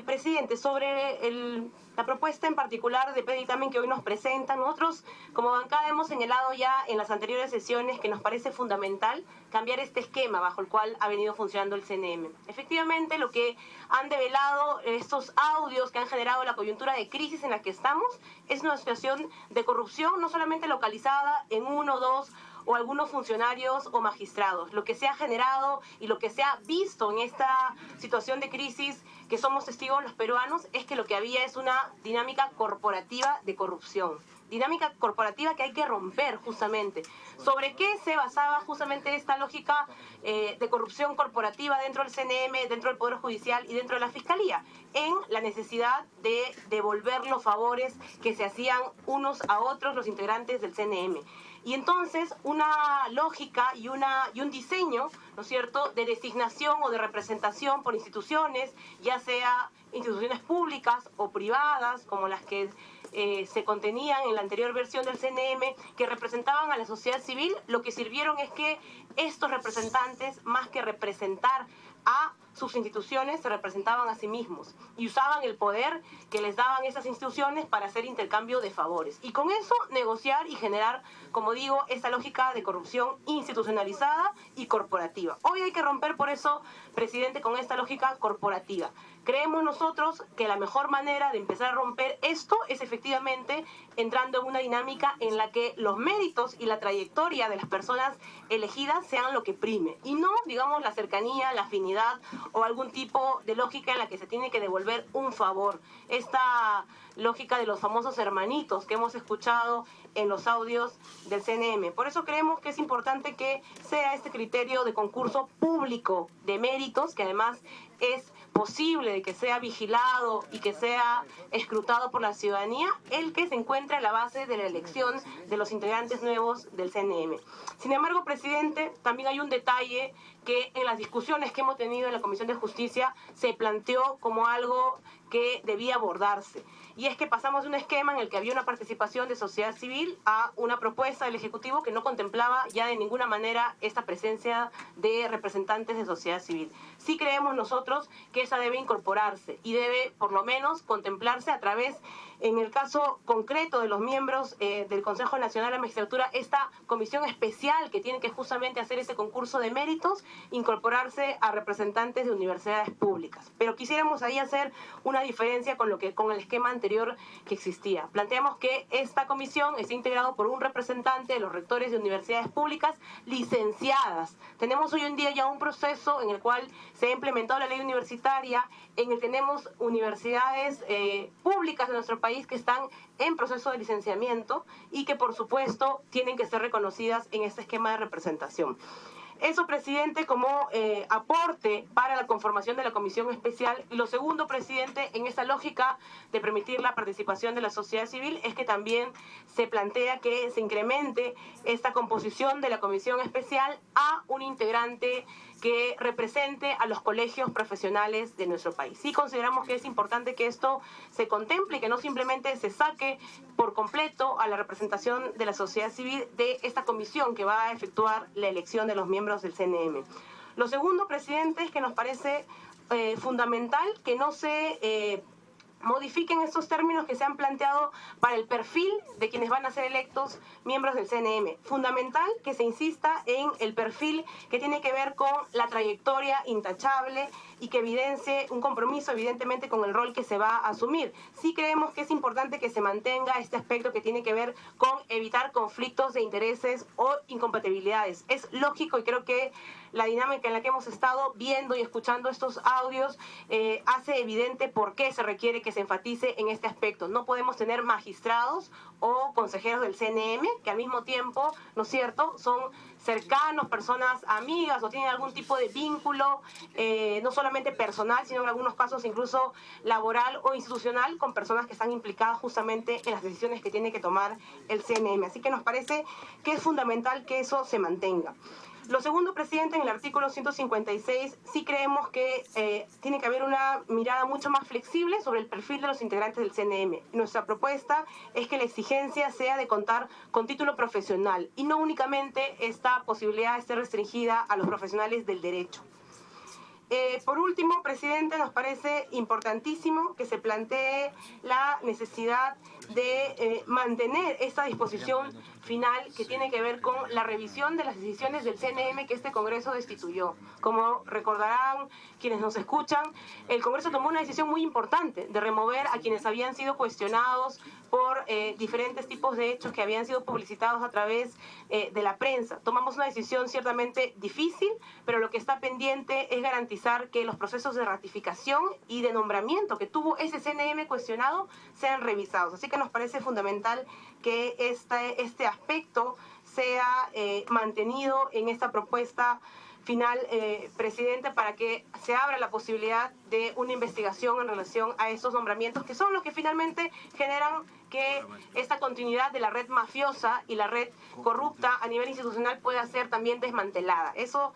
Speaker 5: Presidente, sobre la propuesta en particular de predictamen que hoy nos presentan, nosotros como bancada hemos señalado ya en las anteriores sesiones que nos parece fundamental cambiar este esquema bajo el cual ha venido funcionando el CNM. Efectivamente, lo que han develado estos audios que han generado la coyuntura de crisis en la que estamos es una situación de corrupción no solamente localizada en uno, dos o algunos funcionarios o magistrados. Lo que se ha generado y lo que se ha visto en esta situación de crisis que somos testigos los peruanos es que lo que había es una dinámica corporativa de corrupción. Dinámica corporativa que hay que romper justamente. ¿Sobre qué se basaba justamente esta lógica de corrupción corporativa dentro del CNM, dentro del Poder Judicial y dentro de la Fiscalía? En la necesidad de devolver los favores que se hacían unos a otros los integrantes del CNM. Y entonces una lógica y un diseño, ¿no es cierto?, de designación o de representación por instituciones, ya sea instituciones públicas o privadas, como las que se contenían en la anterior versión del CNM, que representaban a la sociedad civil, lo que sirvieron es que estos representantes, más que representar a sus instituciones, se representaban a sí mismos y usaban el poder que les daban esas instituciones para hacer intercambio de favores. Y con eso negociar y generar, como digo, esa lógica de corrupción institucionalizada y corporativa. Hoy hay que romper por eso, presidente, con esta lógica corporativa. Creemos nosotros que la mejor manera de empezar a romper esto es efectivamente entrando en una dinámica en la que los méritos y la trayectoria de las personas elegidas sean lo que prime y no, digamos, la cercanía, la afinidad o algún tipo de lógica en la que se tiene que devolver un favor. Esta lógica de los famosos hermanitos que hemos escuchado en los audios del CNM. Por eso creemos que es importante que sea este criterio de concurso público de méritos, que además es posible de que sea vigilado y que sea escrutado por la ciudadanía, el que se encuentra en la base de la elección de los integrantes nuevos del CNM. Sin embargo, presidente, también hay un detalle que en las discusiones que hemos tenido en la Comisión de Justicia se planteó como algo que debía abordarse. Y es que pasamos de un esquema en el que había una participación de sociedad civil a una propuesta del Ejecutivo que no contemplaba ya de ninguna manera esta presencia de representantes de sociedad civil. Sí creemos nosotros que esa debe incorporarse y debe por lo menos contemplarse a través, en el caso concreto de los miembros del Consejo Nacional de Magistratura, esta comisión especial que tiene que justamente hacer ese concurso de méritos, incorporarse a representantes de universidades públicas. Pero quisiéramos ahí hacer una ninguna diferencia con el esquema anterior que existía. Planteamos que esta comisión esté integrada por un representante de los rectores de universidades públicas licenciadas. Tenemos hoy en día ya un proceso en el cual se ha implementado la ley universitaria, en el que tenemos universidades públicas de nuestro país que están en proceso de licenciamiento y que por supuesto tienen que ser reconocidas en este esquema de representación. Eso, presidente, como aporte para la conformación de la comisión especial. Y lo segundo, presidente, en esa lógica de permitir la participación de la sociedad civil, es que también se plantea que se incremente esta composición de la comisión especial a un integrante que represente a los colegios profesionales de nuestro país. Sí consideramos que es importante que esto se contemple y que no simplemente se saque por completo a la representación de la sociedad civil de esta comisión que va a efectuar la elección de los miembros del CNM. Lo segundo, presidente, es que nos parece fundamental que no se modifiquen estos términos que se han planteado para el perfil de quienes van a ser electos miembros del CNM. Fundamental que se insista en el perfil que tiene que ver con la trayectoria intachable y que evidencie un compromiso evidentemente con el rol que se va a asumir. Sí creemos que es importante que se mantenga este aspecto que tiene que ver con evitar conflictos de intereses o incompatibilidades. Es lógico y creo que la dinámica en la que hemos estado viendo y escuchando estos audios hace evidente por qué se requiere que se enfatice en este aspecto. No podemos tener magistrados o consejeros del CNM que al mismo tiempo, ¿no es cierto?, son cercanos, personas amigas o tienen algún tipo de vínculo, no solamente personal, sino en algunos casos incluso laboral o institucional, con personas que están implicadas justamente en las decisiones que tiene que tomar el CNM. Así que nos parece que es fundamental que eso se mantenga. Lo segundo, presidente, en el artículo 156 sí creemos que tiene que haber una mirada mucho más flexible sobre el perfil de los integrantes del CNM. Nuestra propuesta es que la exigencia sea de contar con título profesional y no únicamente esta posibilidad esté restringida a los profesionales del derecho. Por último, presidente, nos parece importantísimo que se plantee la necesidad de mantener esta disposición final que tiene que ver con la revisión de las decisiones del CNM que este Congreso destituyó. Como recordarán quienes nos escuchan, el Congreso tomó una decisión muy importante de remover a quienes habían sido cuestionados por diferentes tipos de hechos que habían sido publicitados a través de la prensa. Tomamos una decisión ciertamente difícil, pero lo que está pendiente es garantizar que los procesos de ratificación y de nombramiento que tuvo ese CNM cuestionado sean revisados. Así que nos parece fundamental que este aspecto sea mantenido en esta propuesta final, presidente, para que se abra la posibilidad de una investigación en relación a estos nombramientos, que son los que finalmente generan que esta continuidad de la red mafiosa y la red corrupta a nivel institucional pueda ser también desmantelada. Eso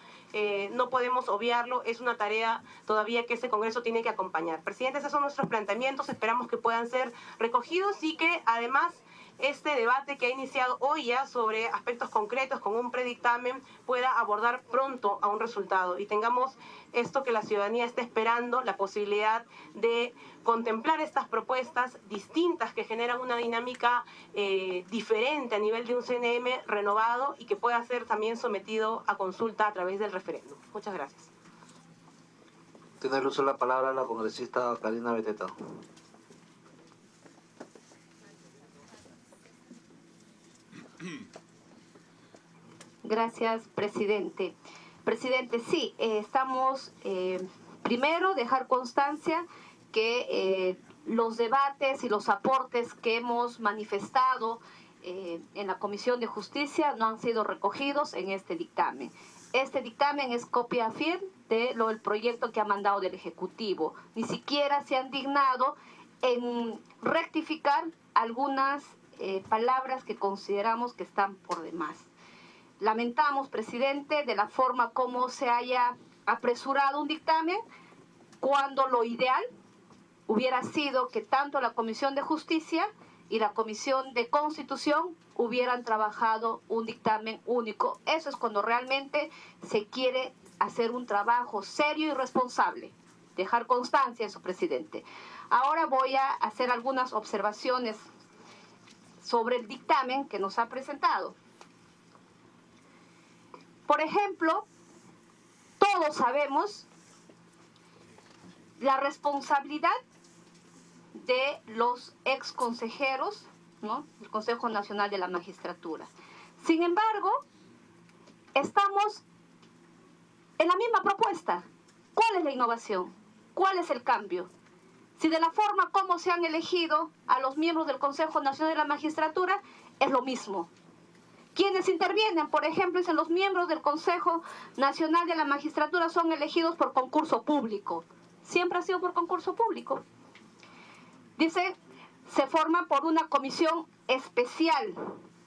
Speaker 5: no podemos obviarlo, es una tarea todavía que ese Congreso tiene que acompañar. Presidente, esos son nuestros planteamientos, esperamos que puedan ser recogidos y que además este debate que ha iniciado hoy ya sobre aspectos concretos con un predictamen pueda abordar pronto a un resultado y tengamos esto que la ciudadanía está esperando, la posibilidad de contemplar estas propuestas distintas que generan una dinámica diferente a nivel de un CNM renovado y que pueda ser también sometido a consulta a través del referéndum. Muchas gracias.
Speaker 1: Tiene el uso de la palabra la congresista Karina Beteta.
Speaker 6: Gracias, presidente. Presidente, sí, estamos, primero, dejar constancia que los debates y los aportes que hemos manifestado en la Comisión de Justicia no han sido recogidos en este dictamen. Este dictamen es copia fiel del proyecto que ha mandado del Ejecutivo. Ni siquiera se han dignado en rectificar algunas palabras que consideramos que están por demás. Lamentamos, presidente, de la forma como se haya apresurado un dictamen, cuando lo ideal hubiera sido que tanto la Comisión de Justicia y la Comisión de Constitución hubieran trabajado un dictamen único. Eso es cuando realmente se quiere hacer un trabajo serio y responsable. Dejar constancia de eso, presidente. Ahora voy a hacer algunas observaciones sobre el dictamen que nos ha presentado. Por ejemplo, todos sabemos la responsabilidad de los ex consejeros, ¿no?, del Consejo Nacional de la Magistratura. Sin embargo, estamos en la misma propuesta. ¿Cuál es la innovación? ¿Cuál es el cambio? Si de la forma como se han elegido a los miembros del Consejo Nacional de la Magistratura es lo mismo. Quienes intervienen, por ejemplo, dicen los miembros del Consejo Nacional de la Magistratura son elegidos por concurso público. Siempre ha sido por concurso público. Dice, se forma por una comisión especial.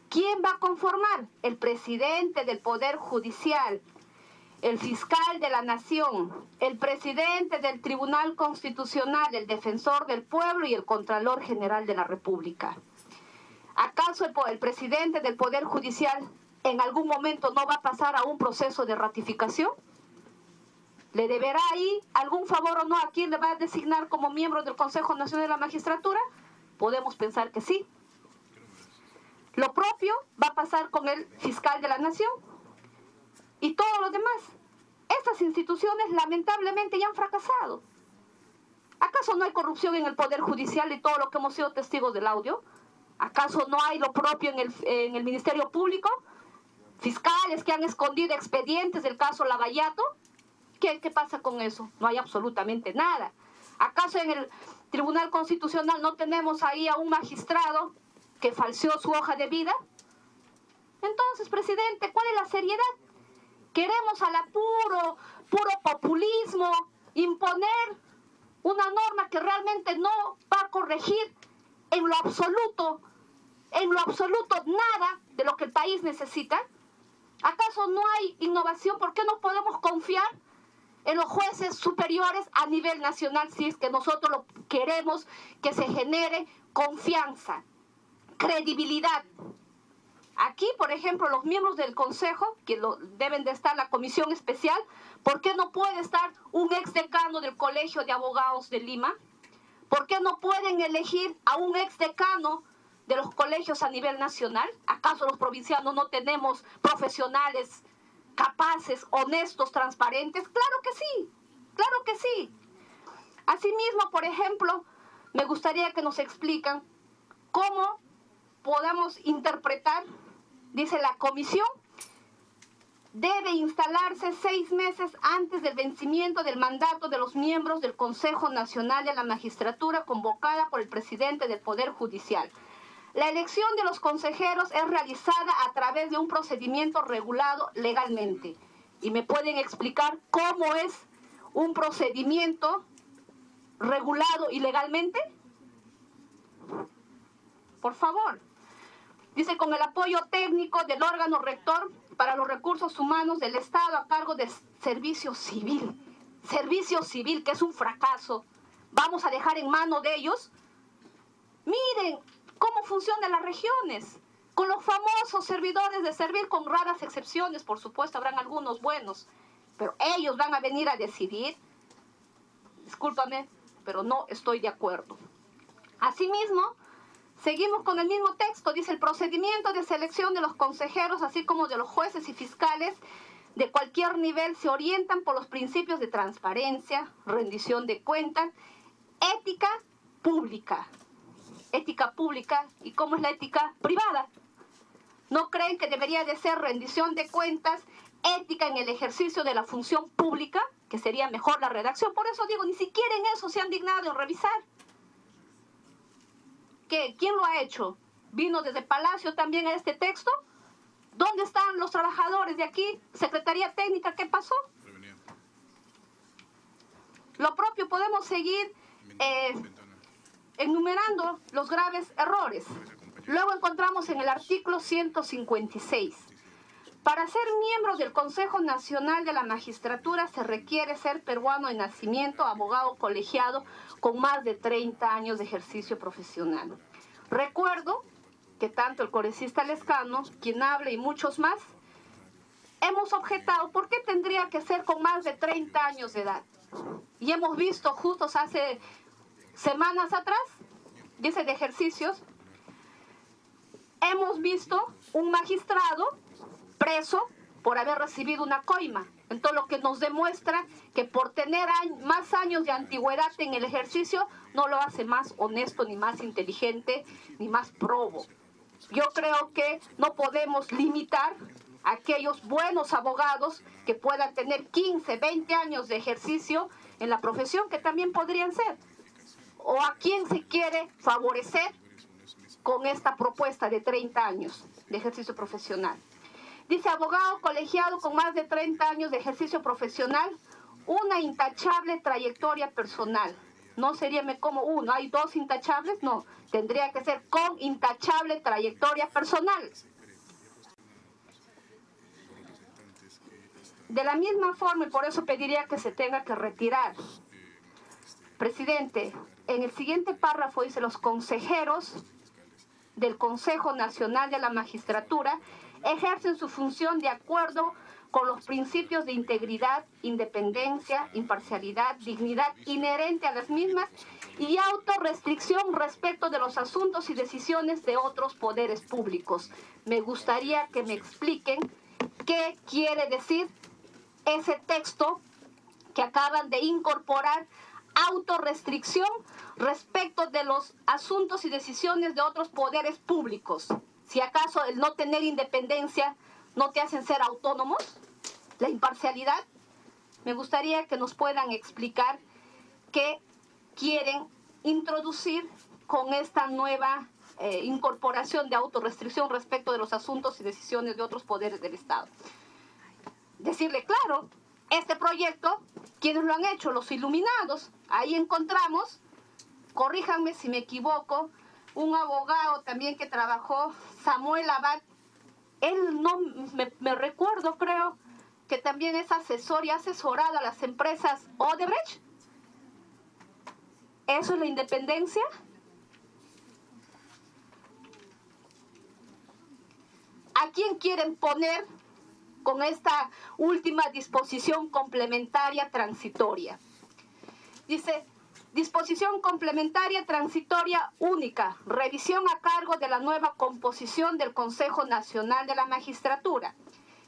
Speaker 6: ¿Quién va a conformar? El presidente del Poder Judicial, el fiscal de la Nación, el presidente del Tribunal Constitucional, el defensor del pueblo y el Contralor General de la República. ¿Acaso el presidente del Poder Judicial en algún momento no va a pasar a un proceso de ratificación? ¿Le deberá ahí algún favor o no a quien le va a designar como miembro del Consejo Nacional de la Magistratura? Podemos pensar que sí. Lo propio va a pasar con el fiscal de la Nación y todos los demás. Estas instituciones lamentablemente ya han fracasado. ¿Acaso no hay corrupción en el Poder Judicial y todo lo que hemos sido testigos del audio? ¿Acaso no hay lo propio en el Ministerio Público? Fiscales que han escondido expedientes del caso Lavallato. ¿Qué pasa con eso? No hay absolutamente nada. ¿Acaso en el Tribunal Constitucional no tenemos ahí a un magistrado que falseó su hoja de vida? Entonces, presidente, ¿cuál es la seriedad? Queremos a la puro populismo imponer una norma que realmente no va a corregir en lo absoluto nada de lo que el país necesita. ¿Acaso no hay innovación? ¿Por qué no podemos confiar en los jueces superiores a nivel nacional si es que nosotros lo queremos que se genere confianza, credibilidad? Aquí, por ejemplo, los miembros del Consejo, que deben de estar la comisión especial, ¿por qué no puede estar un exdecano del Colegio de Abogados de Lima? ¿Por qué no pueden elegir a un exdecano de los colegios a nivel nacional? ¿Acaso los provincianos no tenemos profesionales capaces, honestos, transparentes? Claro que sí, claro que sí. Asimismo, por ejemplo, me gustaría que nos explican cómo podamos interpretar, dice la comisión, debe instalarse 6 meses antes del vencimiento del mandato de los miembros del Consejo Nacional de la Magistratura convocada por el presidente del Poder Judicial. La elección de los consejeros es realizada a través de un procedimiento regulado legalmente. ¿Y me pueden explicar cómo es un procedimiento regulado ilegalmente? Por favor. Dice, con el apoyo técnico del órgano rector para los recursos humanos del Estado a cargo de Servicio Civil. Servicio Civil, que es un fracaso. ¿Vamos a dejar en mano de ellos? Miren cómo funcionan las regiones, con los famosos servidores de servir, con raras excepciones, por supuesto, habrán algunos buenos, pero ellos van a venir a decidir. Discúlpame, pero no estoy de acuerdo. Asimismo, seguimos con el mismo texto. Dice, el procedimiento de selección de los consejeros, así como de los jueces y fiscales de cualquier nivel, se orientan por los principios de transparencia, rendición de cuentas, ética pública. Ética pública, ¿y cómo es la ética privada? ¿No creen que debería de ser rendición de cuentas, ética en el ejercicio de la función pública, que sería mejor la redacción? Por eso digo, ni siquiera en eso se han dignado en revisar. ¿Qué? ¿Quién lo ha hecho? ¿Vino desde Palacio también a este texto? ¿Dónde están los trabajadores de aquí? Secretaría Técnica, ¿qué pasó? Lo propio, podemos seguir enumerando los graves errores. Luego encontramos en el artículo 156. Para ser miembro del Consejo Nacional de la Magistratura se requiere ser peruano de nacimiento, abogado colegiado con más de 30 años de ejercicio profesional. Recuerdo que tanto el congresista Lescano, quien habla, y muchos más, hemos objetado por qué tendría que ser con más de 30 años de edad. Y hemos visto justo hace semanas atrás, dice de ejercicios, hemos visto un magistrado preso por haber recibido una coima. Entonces, lo que nos demuestra que por tener más años de antigüedad en el ejercicio no lo hace más honesto, ni más inteligente, ni más probo. Yo creo que no podemos limitar a aquellos buenos abogados que puedan tener 15, 20 años de ejercicio en la profesión, que también podrían ser. O a quién se quiere favorecer con esta propuesta de 30 años de ejercicio profesional. Dice, abogado colegiado con más de 30 años de ejercicio profesional, una intachable trayectoria personal. No sería como uno, hay dos intachables, no, tendría que ser con intachable trayectoria personal. De la misma forma, y por eso pediría que se tenga que retirar. Presidente, en el siguiente párrafo dice, los consejeros del Consejo Nacional de la Magistratura ejercen su función de acuerdo con los principios de integridad, independencia, imparcialidad, dignidad inherente a las mismas y autorrestricción respecto de los asuntos y decisiones de otros poderes públicos. Me gustaría que me expliquen qué quiere decir ese texto que acaban de incorporar, autorrestricción respecto de los asuntos y decisiones de otros poderes públicos. Si acaso el no tener independencia no te hacen ser autónomos, la imparcialidad. Me gustaría que nos puedan explicar qué quieren introducir con esta nueva incorporación de autorrestricción respecto de los asuntos y decisiones de otros poderes del Estado. Decirle, claro, este proyecto, ¿quiénes lo han hecho? Los iluminados. Ahí encontramos, corríjanme si me equivoco, un abogado también que trabajó, Samuel Abad. Él no me recuerdo, creo, que también es asesor y ha asesorado a las empresas Odebrecht. ¿Eso es la independencia? ¿A quién quieren poner con esta última disposición complementaria transitoria? Dice, disposición complementaria transitoria única, revisión a cargo de la nueva composición del Consejo Nacional de la Magistratura.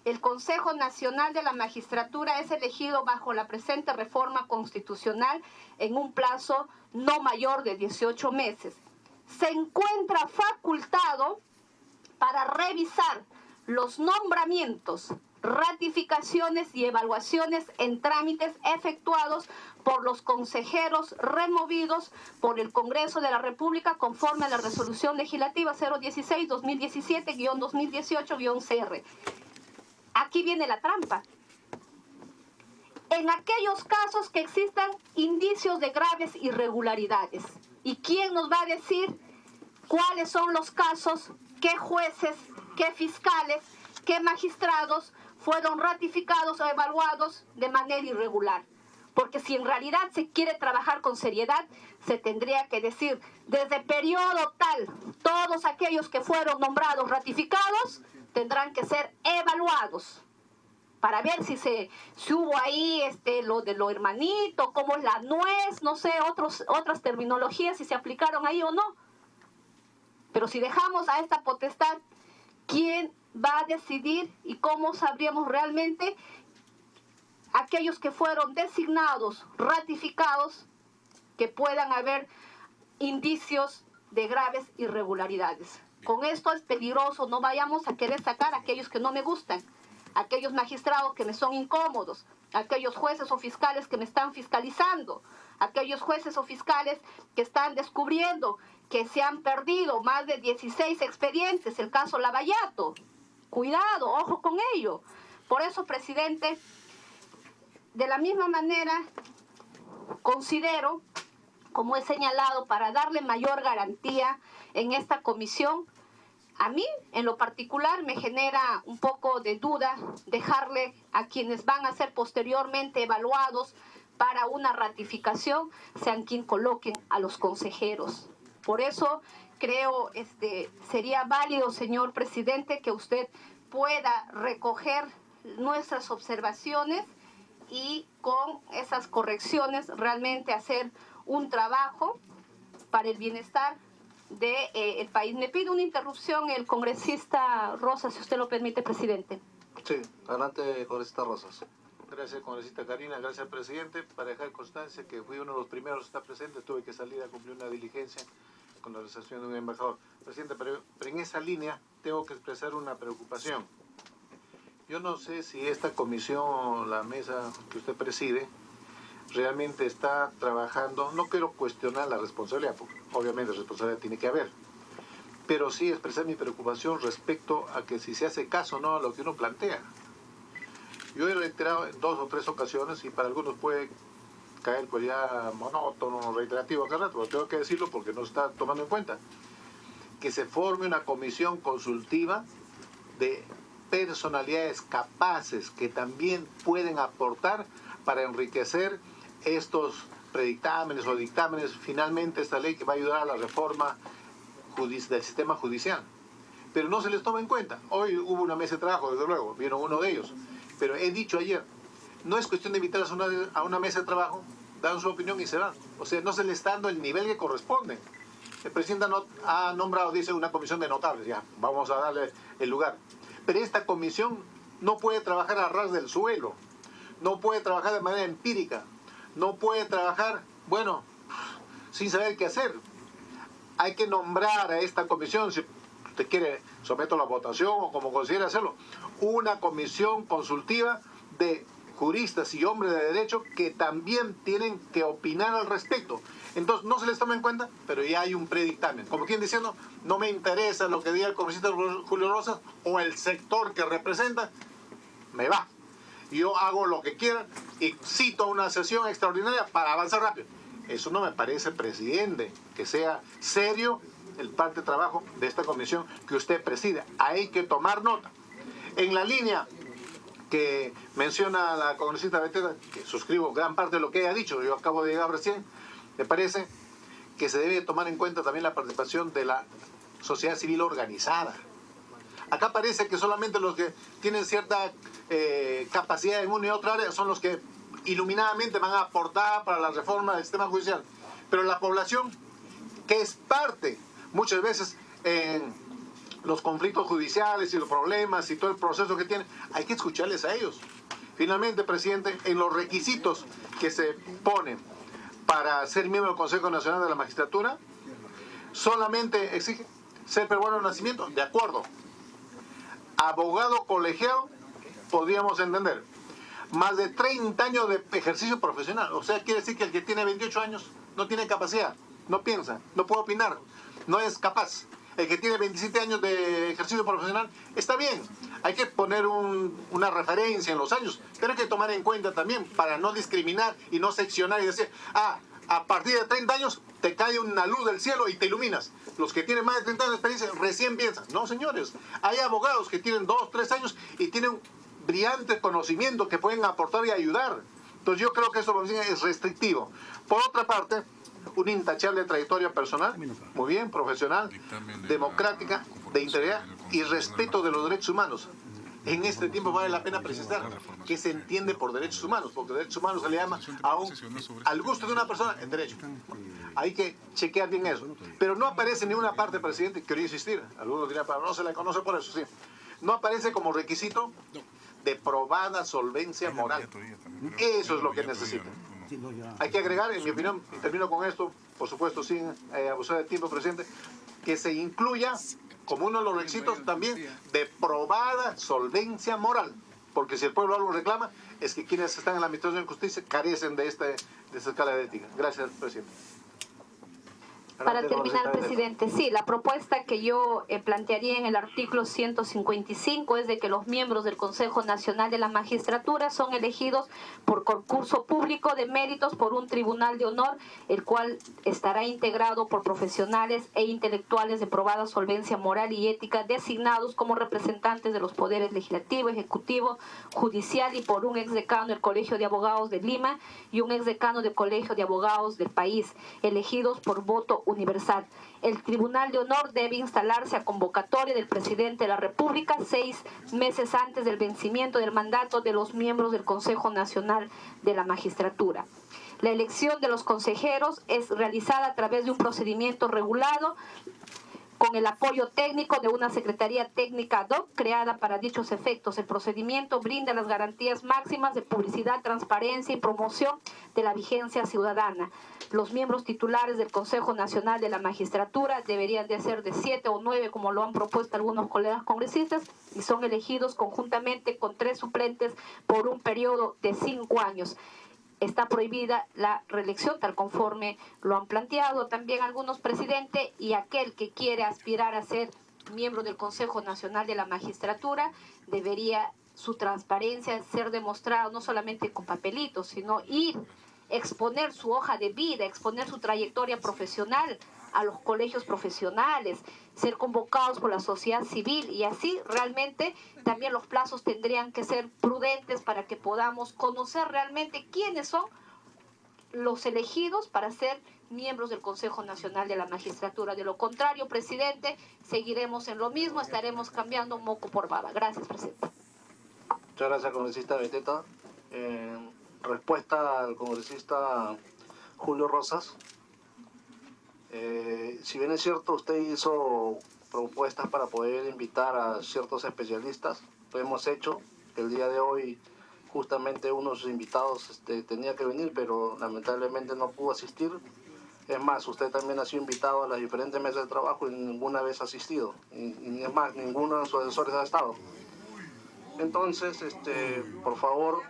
Speaker 6: El Consejo Nacional de la Magistratura es elegido bajo la presente reforma constitucional en un plazo no mayor de 18 meses. Se encuentra facultado para revisar los nombramientos, ratificaciones y evaluaciones en trámites efectuados por los consejeros removidos por el Congreso de la República conforme a la Resolución Legislativa 016-2017-2018-CR. Aquí viene la trampa. En aquellos casos que existan indicios de graves irregularidades. ¿Y quién nos va a decir cuáles son los casos, qué jueces, qué fiscales, qué magistrados fueron ratificados o evaluados de manera irregular? Porque si en realidad se quiere trabajar con seriedad, se tendría que decir, desde periodo tal, todos aquellos que fueron nombrados ratificados tendrán que ser evaluados para ver si hubo ahí lo de lo hermanito, cómo es la nuez, no sé, otras terminologías, si se aplicaron ahí o no. Pero si dejamos a esta potestad, ¿quién va a decidir y cómo sabríamos realmente aquellos que fueron designados, ratificados, que puedan haber indicios de graves irregularidades? Con esto es peligroso, no vayamos a querer sacar a aquellos que no me gustan, aquellos magistrados que me son incómodos, aquellos jueces o fiscales que me están fiscalizando, aquellos jueces o fiscales que están descubriendo que se han perdido más de 16 expedientes, el caso Lavallato. Cuidado, ojo con ello. Por eso, presidente, de la misma manera, considero, como he señalado, para darle mayor garantía en esta comisión, a mí, en lo particular, me genera un poco de duda dejarle a quienes van a ser posteriormente evaluados para una ratificación, sean quien coloquen a los consejeros. Por eso creo sería válido, señor presidente, que usted pueda recoger nuestras observaciones y con esas correcciones realmente hacer un trabajo para el bienestar del país. Me pide una interrupción el congresista Rosas, si usted lo permite, presidente.
Speaker 1: Sí, adelante, congresista Rosas.
Speaker 7: Gracias, congresista Karina. Gracias, presidente. Para dejar constancia que fui uno de los primeros que está presente, tuve que salir a cumplir una diligencia con la recepción de un embajador. Presidente, pero en esa línea tengo que expresar una preocupación. Yo no sé si esta comisión, la mesa que usted preside, realmente está trabajando. No quiero cuestionar la responsabilidad, porque obviamente responsabilidad tiene que haber, pero sí expresar mi preocupación respecto a que si se hace caso o no a lo que uno plantea. Yo he reiterado en 2 o 3 ocasiones, y para algunos puede caer pues ya monótono, reiterativo acá rato, pero tengo que decirlo porque no está tomando en cuenta, que se forme una comisión consultiva de personalidades capaces que también pueden aportar para enriquecer estos predictámenes o dictámenes, finalmente esta ley que va a ayudar a la reforma del sistema judicial. Pero no se les toma en cuenta. Hoy hubo una mesa de trabajo, desde luego, vino uno de ellos. Pero he dicho ayer, no es cuestión de invitarlos a una mesa de trabajo, dan su opinión y se van. O sea, no se les está dando el nivel que corresponde. El presidente ha nombrado, dice, una comisión de notables, ya, vamos a darle el lugar. Pero esta comisión no puede trabajar a ras del suelo, no puede trabajar de manera empírica, no puede trabajar, bueno, sin saber qué hacer. Hay que nombrar a esta comisión, si usted quiere, someto a la votación o como considere hacerlo, una comisión consultiva de juristas y hombres de derecho que también tienen que opinar al respecto. Entonces no se les toma en cuenta, pero ya hay un predictamen. Como quien diciendo, no me interesa lo que diga el congresista Julio Rosas o el sector que representa, me va. Yo hago lo que quiera y cito una sesión extraordinaria para avanzar rápido. Eso no me parece, presidente, que sea serio el parte de trabajo de esta comisión que usted preside. Hay que tomar nota. En la línea que menciona la congresista Beteta, que suscribo gran parte de lo que ella ha dicho, yo acabo de llegar recién, me parece que se debe tomar en cuenta también la participación de la sociedad civil organizada. Acá parece que solamente los que tienen cierta capacidad en una y otra área son los que iluminadamente van a aportar para la reforma del sistema judicial. Pero la población, que es parte muchas veces en los conflictos judiciales y los problemas y todo el proceso que tienen, hay que escucharles a ellos. Finalmente, presidente, en los requisitos que se ponen para ser miembro del Consejo Nacional de la Magistratura, solamente exige ser peruano de nacimiento, de acuerdo. Abogado colegiado, podríamos entender. Más de 30 años de ejercicio profesional. O sea, quiere decir que el que tiene 28 años no tiene capacidad, no piensa, no puede opinar, no es capaz. El que tiene 27 años de ejercicio profesional está bien. Hay que poner una referencia en los años, pero hay que tomar en cuenta también para no discriminar y no seccionar y decir, a partir de 30 años te cae una luz del cielo y te iluminas. Los que tienen más de 30 años de experiencia recién piensan. No, señores, hay abogados que tienen 2, 3 años y tienen brillante conocimiento que pueden aportar y ayudar. Entonces yo creo que eso es restrictivo. Por otra parte, una intachable trayectoria personal, muy bien, profesional, democrática, de integridad y respeto de los derechos humanos. En este tiempo vale la pena precisar que se entiende por derechos humanos, porque derechos humanos se le llama al gusto de una persona en derecho. Hay que chequear bien eso. Pero no aparece en ninguna parte, presidente, quería insistir, algunos dirán, pero no se le conoce por eso, sí. No aparece como requisito de probada solvencia moral. Eso es lo que necesita. Hay que agregar, en mi opinión, y termino con esto, por supuesto sin abusar del tiempo, presidente, que se incluya como uno de los requisitos también de probada solvencia moral. Porque si el pueblo algo reclama, es que quienes están en la Administración de Justicia carecen de esta escala de ética. Gracias, presidente.
Speaker 6: Para terminar, presidente, sí, la propuesta que yo plantearía en el artículo 155 es de que los miembros del Consejo Nacional de la Magistratura son elegidos por concurso público de méritos por un tribunal de honor, el cual estará integrado por profesionales e intelectuales de probada solvencia moral y ética designados como representantes de los poderes legislativo, ejecutivo, judicial y por un exdecano del Colegio de Abogados de Lima y un exdecano del Colegio de Abogados del país, elegidos por voto universal. El Tribunal de Honor debe instalarse a convocatoria del Presidente de la República 6 meses antes del vencimiento del mandato de los miembros del Consejo Nacional de la Magistratura. La elección de los consejeros es realizada a través de un procedimiento regulado con el apoyo técnico de una Secretaría Técnica ad hoc creada para dichos efectos. El procedimiento brinda las garantías máximas de publicidad, transparencia y promoción de la vigencia ciudadana. Los miembros titulares del Consejo Nacional de la Magistratura deberían de ser de 7 o 9, como lo han propuesto algunos colegas congresistas, y son elegidos conjuntamente con 3 suplentes por un periodo de 5 años. Está prohibida la reelección, tal conforme lo han planteado también algunos presidentes, y aquel que quiere aspirar a ser miembro del Consejo Nacional de la Magistratura debería su transparencia ser demostrada no solamente con papelitos, sino ir, exponer su hoja de vida, exponer su trayectoria profesional a los colegios profesionales, ser convocados por la sociedad civil, y así realmente también los plazos tendrían que ser prudentes para que podamos conocer realmente quiénes son los elegidos para ser miembros del Consejo Nacional de la Magistratura. De lo contrario, presidente, seguiremos en lo mismo, estaremos cambiando moco por baba. Gracias, presidente.
Speaker 1: Muchas gracias, congresista Beteta. Respuesta al congresista Julio Rosas. Si bien es cierto, usted hizo propuestas para poder invitar a ciertos especialistas, lo hemos hecho. El día de hoy justamente uno de sus invitados tenía que venir, pero lamentablemente no pudo asistir. Es más, usted también ha sido invitado a las diferentes mesas de trabajo y ninguna vez ha asistido. Y es más, ninguno de sus asesores ha estado. Entonces, por favor,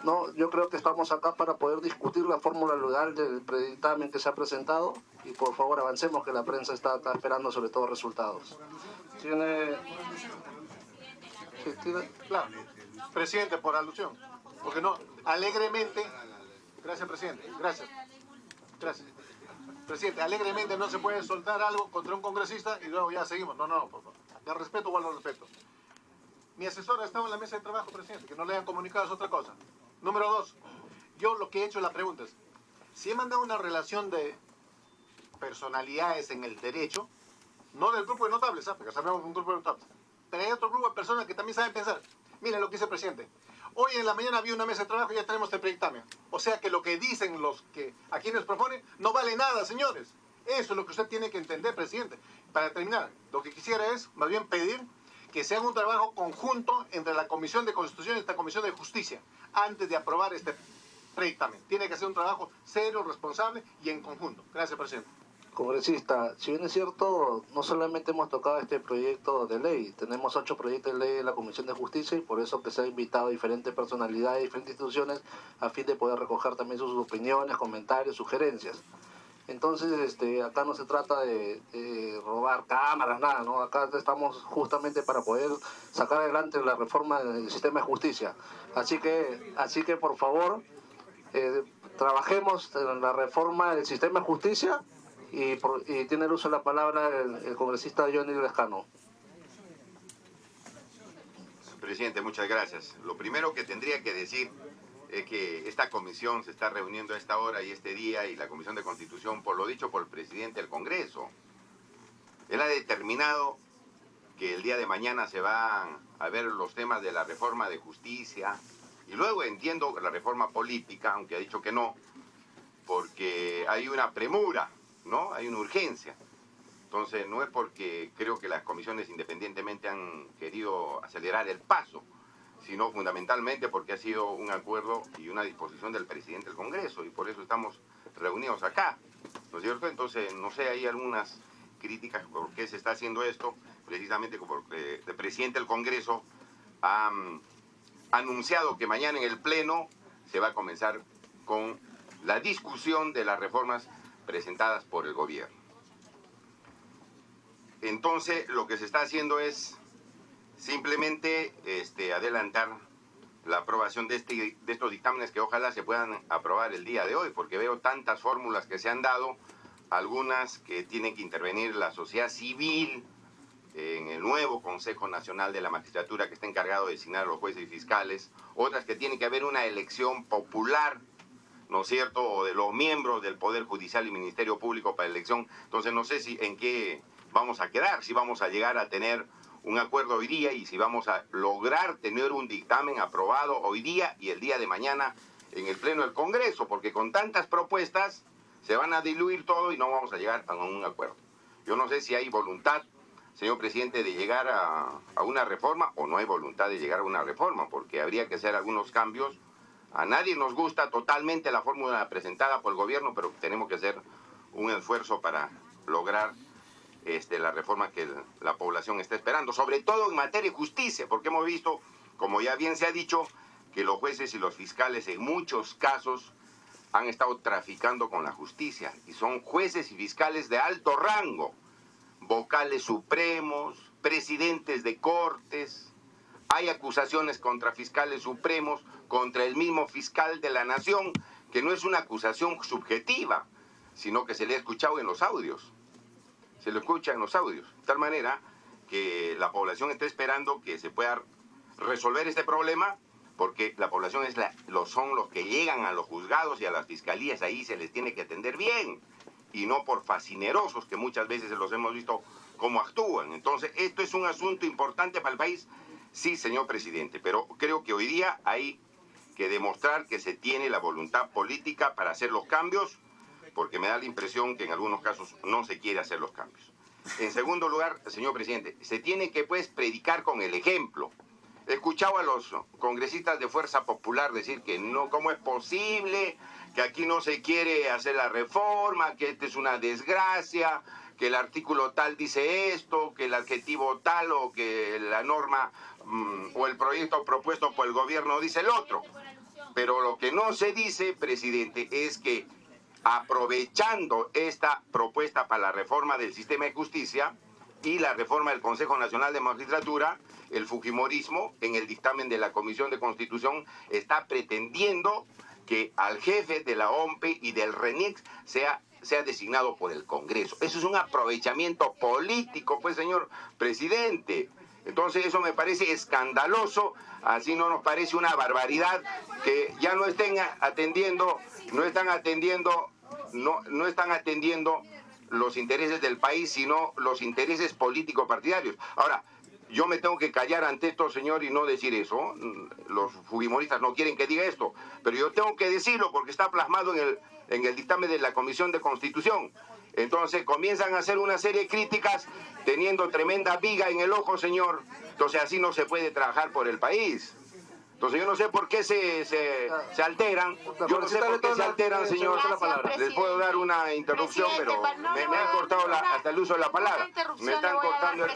Speaker 1: no, yo creo que estamos acá para poder discutir la fórmula legal del predictamen que se ha presentado, y por favor avancemos, que la prensa está esperando sobre todo resultados.
Speaker 7: Claro, presidente, por alusión, porque no, alegremente, gracias presidente, gracias. Presidente, alegremente no se puede soltar algo contra un congresista y luego ya seguimos. No, por favor. De respeto, igual no respeto. Mi asesor ha estado en la mesa de trabajo, presidente, que no le hayan comunicado es otra cosa. Número 2, yo lo que he hecho es la pregunta es, si he mandado una relación de personalidades en el derecho, no del grupo de notables, ¿sabes? Porque sabemos un grupo de notables, pero hay otro grupo de personas que también saben pensar. Miren lo que dice el presidente. Hoy en la mañana había una mesa de trabajo y ya tenemos el predictamen. O sea que lo que dicen los que a quienes proponen no vale nada, señores. Eso es lo que usted tiene que entender, presidente. Para terminar, lo que quisiera es más bien pedir que se haga un trabajo conjunto entre la Comisión de Constitución y esta Comisión de Justicia antes de aprobar este predictamen. Tiene que ser un trabajo serio, responsable y en conjunto. Gracias, presidente.
Speaker 1: Congresista, si bien es cierto, no solamente hemos tocado este proyecto de ley, tenemos 8 proyectos de ley en la Comisión de Justicia, y por eso que se ha invitado a diferentes personalidades, diferentes instituciones, a fin de poder recoger también sus opiniones, comentarios, sugerencias. Entonces, acá no se trata de robar cámaras, nada, ¿no? Acá estamos justamente para poder sacar adelante la reforma del sistema de justicia. Así que por favor, trabajemos en la reforma del sistema de justicia, y tiene el uso de la palabra el congresista Johnny Lescano.
Speaker 8: Presidente, muchas gracias. Lo primero que tendría que decir es que esta comisión se está reuniendo a esta hora y este día, y la Comisión de Constitución, por lo dicho por el presidente del Congreso, él ha determinado que el día de mañana se van a ver los temas de la reforma de justicia, y luego entiendo la reforma política, aunque ha dicho que no, porque hay una premura, ¿no? Hay una urgencia. Entonces, no es porque creo que las comisiones independientemente han querido acelerar el paso, sino fundamentalmente porque ha sido un acuerdo y una disposición del presidente del Congreso, y por eso estamos reunidos acá, ¿no es cierto? Entonces, no sé, hay algunas críticas por qué se está haciendo esto, precisamente porque el presidente del Congreso ha anunciado que mañana en el Pleno se va a comenzar con la discusión de las reformas presentadas por el gobierno. Entonces, lo que se está haciendo es simplemente adelantar la aprobación de estos dictámenes, que ojalá se puedan aprobar el día de hoy, porque veo tantas fórmulas que se han dado, algunas que tienen que intervenir la sociedad civil en el nuevo Consejo Nacional de la Magistratura, que está encargado de designar a los jueces y fiscales, otras que tiene que haber una elección popular, ¿no es cierto?, o de los miembros del Poder Judicial y Ministerio Público para elección. Entonces no sé en qué vamos a quedar, si vamos a llegar a tener un acuerdo hoy día y si vamos a lograr tener un dictamen aprobado hoy día y el día de mañana en el Pleno del Congreso, porque con tantas propuestas se van a diluir todo y no vamos a llegar a un acuerdo. Yo no sé si hay voluntad, señor presidente, de llegar a una reforma o no hay voluntad de llegar a una reforma, porque habría que hacer algunos cambios. A nadie nos gusta totalmente la fórmula presentada por el gobierno, pero tenemos que hacer un esfuerzo para lograr la reforma que la población está esperando, sobre todo en materia de justicia, porque hemos visto, como ya bien se ha dicho, que los jueces y los fiscales en muchos casos han estado traficando con la justicia, y son jueces y fiscales de alto rango, vocales supremos, presidentes de cortes. Hay acusaciones contra fiscales supremos, contra el mismo fiscal de la nación, que no es una acusación subjetiva, sino que se le ha escuchado en los audios. Se lo escucha en los audios. De tal manera que la población está esperando que se pueda resolver este problema, porque la población son los que llegan a los juzgados y a las fiscalías. Ahí se les tiene que atender bien, y no por fascinerosos, que muchas veces los hemos visto cómo actúan. Entonces, esto es un asunto importante para el país. Sí, señor presidente, pero creo que hoy día hay que demostrar que se tiene la voluntad política para hacer los cambios, porque me da la impresión que en algunos casos no se quiere hacer los cambios. En segundo lugar, señor presidente, se tiene que pues predicar con el ejemplo. He escuchado a los congresistas de Fuerza Popular decir que no, ¿cómo es posible? Que aquí no se quiere hacer la reforma, que esta es una desgracia, que el artículo tal dice esto, que el adjetivo tal, o que la norma o el proyecto propuesto por el gobierno dice el otro. Pero lo que no se dice, presidente, es que aprovechando esta propuesta para la reforma del sistema de justicia y la reforma del Consejo Nacional de Magistratura, el fujimorismo, en el dictamen de la Comisión de Constitución, está pretendiendo que al jefe de la OMPE y del RENIEC sea designado por el Congreso. Eso es un aprovechamiento político, pues, señor presidente. Entonces eso me parece escandaloso, así no nos parece una barbaridad que ya no están atendiendo los intereses del país, sino los intereses políticos partidarios. Ahora, yo me tengo que callar ante esto, señor, y no decir eso. Los fujimoristas no quieren que diga esto, pero yo tengo que decirlo porque está plasmado en el dictamen de la Comisión de Constitución. Entonces comienzan a hacer una serie de críticas teniendo tremenda viga en el ojo, señor. Entonces así no se puede trabajar por el país. Entonces yo no sé por qué se alteran. Yo no sé por qué se alteran, señor. Les puedo dar una interrupción, pero me han cortado hasta el uso de la palabra. Me están cortando,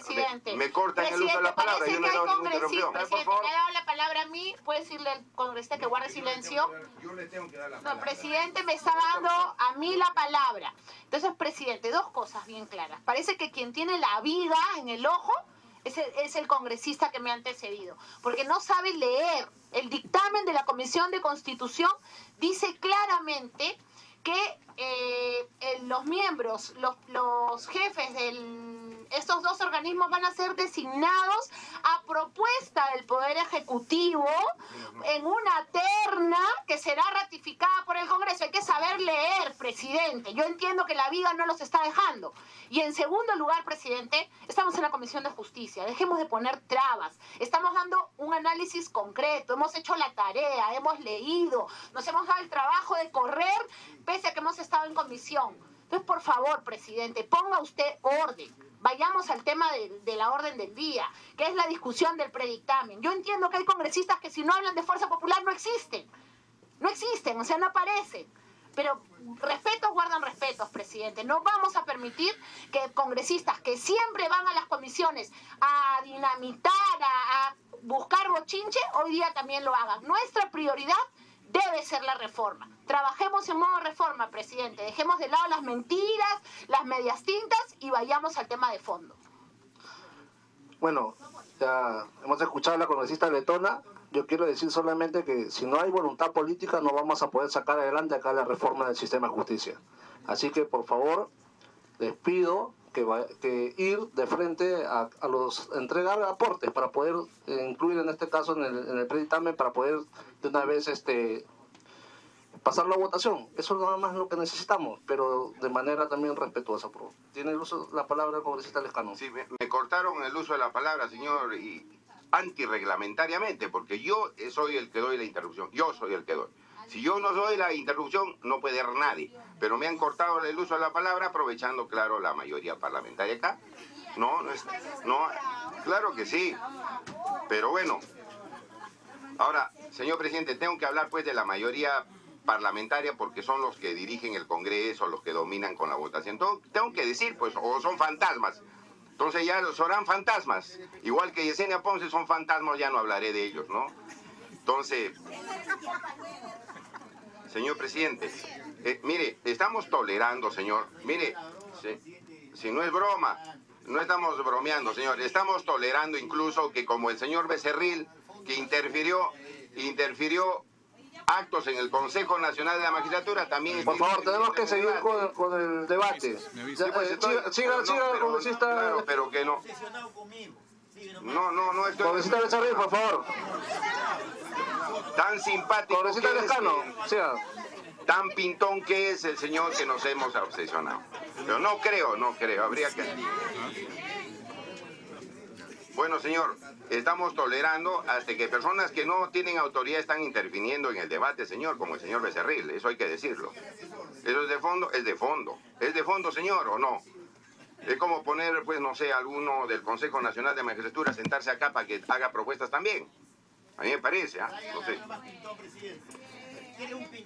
Speaker 8: me cortan el uso de la palabra. Yo no he dado ninguna interrupción.
Speaker 2: Por favor. Me ha dado la palabra a mí. ¿Puede decirle al congresista que guarde silencio?
Speaker 8: Yo le tengo que dar la
Speaker 2: No,
Speaker 8: palabra.
Speaker 2: el presidente me está dando a mí la palabra. Entonces, presidente, dos cosas bien claras. Parece que quien tiene la viga en el ojo es el congresista que me ha antecedido, porque no sabe leer. El dictamen de la Comisión de Constitución dice claramente que los miembros, los jefes de estos dos organismos van a ser designados a propuesta del Poder Ejecutivo en una terna que será ratificada por el Congreso. Hay que saber leer, presidente. Yo entiendo que la viga no los está dejando. Y en segundo lugar, presidente, estamos en la Comisión de Justicia. Dejemos de poner trabas. Estamos dando un análisis concreto. Hemos hecho la tarea, hemos leído, nos hemos dado el trabajo de correr pese a que hemos estado en comisión. Entonces, por favor, presidente, ponga usted orden. Vayamos al tema de la orden del día, que es la discusión del predictamen. Yo entiendo que hay congresistas que si no hablan de Fuerza Popular no existen. No existen, o sea, no aparecen. Pero respetos guardan respetos, presidente. No vamos a permitir que congresistas que siempre van a las comisiones a dinamitar, a buscar bochinche, hoy día también lo hagan. Nuestra prioridad debe ser la reforma. Trabajemos en modo reforma, presidente. Dejemos de lado las mentiras, las medias tintas y vayamos al tema de fondo.
Speaker 1: Bueno, ya hemos escuchado a la congresista letona. Yo quiero decir solamente que si no hay voluntad política no vamos a poder sacar adelante acá la reforma del sistema de justicia. Así que, por favor, les pido que ir de frente a entregar aportes para poder incluir en este caso en el predictamen, para poder de una vez pasarlo a votación. Eso es nada más lo que necesitamos, pero de manera también respetuosa. Tiene el uso la palabra el congresista Lescano.
Speaker 8: Sí, me cortaron el uso de la palabra, señor, y antirreglamentariamente, porque yo soy el que doy la interrupción. Yo soy el que doy. Si yo no doy la interrupción, no puede ir nadie. Pero me han cortado el uso de la palabra aprovechando, claro, la mayoría parlamentaria acá. No, claro que sí. Pero bueno, ahora, señor presidente, tengo que hablar pues de la mayoría parlamentaria porque son los que dirigen el Congreso, los que dominan con la votación. Tengo que decir, pues, o son fantasmas. Entonces ya serán fantasmas. Igual que Yesenia Ponce son fantasmas, ya no hablaré de ellos, ¿no? Entonces, señor presidente, mire, estamos tolerando, señor. Mire, si no es broma, no estamos bromeando, señor. Estamos tolerando incluso que como el señor Becerril, que interfirió actos en el Consejo Nacional de la Magistratura, también...
Speaker 1: Por favor, tenemos que seguir con el debate. Siga, congresista...
Speaker 8: Claro, pero que no... No estoy...
Speaker 1: Congresista Becerril, por favor.
Speaker 8: Tan simpático
Speaker 1: Congresista Lescano, siga.
Speaker 8: Tan pintón que es el señor que nos hemos obsesionado. Pero no creo, habría que... Bueno, señor, estamos tolerando hasta que personas que no tienen autoridad están interviniendo en el debate, señor, como el señor Becerril, eso hay que decirlo. ¿Eso es de fondo? Es de fondo. ¿Es de fondo, señor, o no? Es como poner, pues, no sé, alguno del Consejo Nacional de Magistratura sentarse acá para que haga propuestas también. A mí me parece, no sé.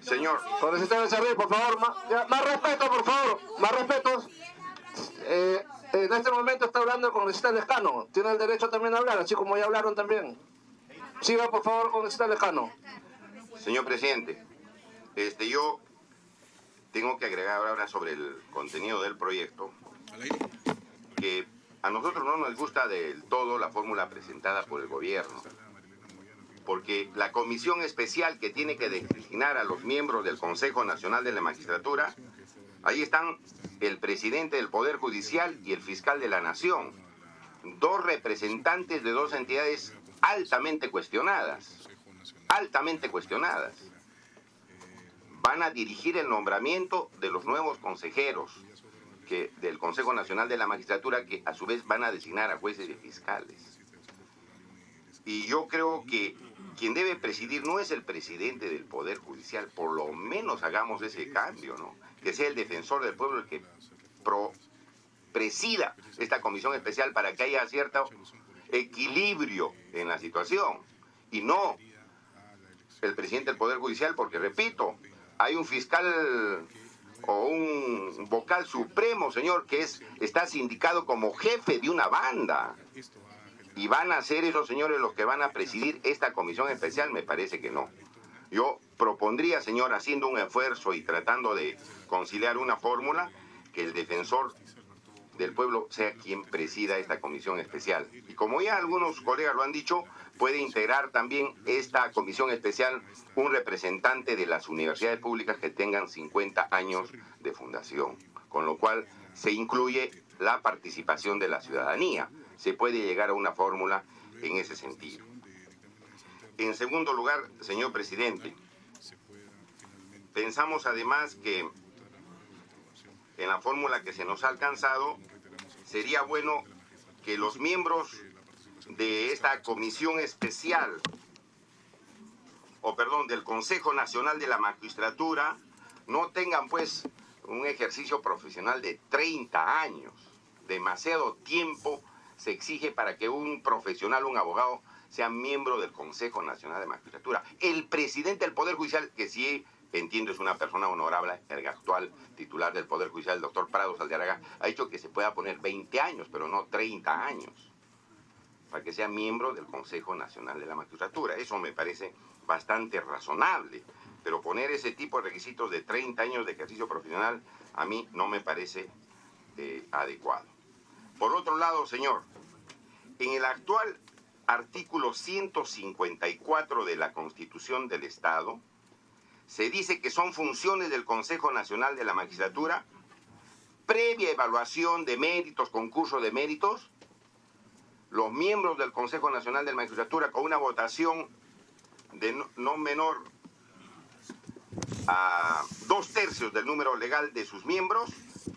Speaker 8: Señor.
Speaker 1: Congresista Becerril, por favor, más respeto, por favor, más respeto. En este momento está hablando el congresista Lescano. Tiene el derecho también a hablar, así como ya hablaron también. Siga, por favor, congresista Lescano.
Speaker 8: Señor presidente, yo tengo que agregar ahora sobre el contenido del proyecto que a nosotros no nos gusta del todo la fórmula presentada por el gobierno. Porque la comisión especial que tiene que designar a los miembros del Consejo Nacional de la Magistratura, ahí están el presidente del Poder Judicial y el fiscal de la Nación, dos representantes de dos entidades altamente cuestionadas, Van a dirigir el nombramiento de los nuevos consejeros del Consejo Nacional de la Magistratura, que a su vez van a designar a jueces y fiscales. Y yo creo que quien debe presidir no es el presidente del Poder Judicial, por lo menos hagamos ese cambio, ¿no? Que sea el defensor del pueblo el que presida esta comisión especial para que haya cierto equilibrio en la situación. Y no el presidente del Poder Judicial, porque, repito, hay un fiscal o un vocal supremo, señor, que está sindicado como jefe de una banda. ¿Y van a ser esos señores los que van a presidir esta comisión especial? Me parece que no. Yo propondría, señor, haciendo un esfuerzo y tratando de conciliar una fórmula, que el defensor del pueblo sea quien presida esta comisión especial. Y como ya algunos colegas lo han dicho, puede integrar también esta comisión especial un representante de las universidades públicas que tengan 50 años de fundación, con lo cual se incluye la participación de la ciudadanía. Se puede llegar a una fórmula en ese sentido. En segundo lugar, señor presidente, pensamos además que en la fórmula que se nos ha alcanzado, sería bueno que los miembros de esta comisión especial, del Consejo Nacional de la Magistratura, no tengan pues un ejercicio profesional de 30 años. Demasiado tiempo se exige para que un profesional, un abogado, sea miembro del Consejo Nacional de Magistratura. El presidente del Poder Judicial, que sí entiendo es una persona honorable, el actual titular del Poder Judicial, el doctor Prado Saldiarraga, ha dicho que se pueda poner 20 años, pero no 30 años, para que sea miembro del Consejo Nacional de la Magistratura. Eso me parece bastante razonable, pero poner ese tipo de requisitos de 30 años de ejercicio profesional a mí no me parece adecuado. Por otro lado, señor, en el actual artículo 154 de la Constitución del Estado, se dice que son funciones del Consejo Nacional de la Magistratura, previa evaluación de méritos, concurso de méritos, los miembros del Consejo Nacional de la Magistratura, con una votación de no menor a 2/3 del número legal de sus miembros,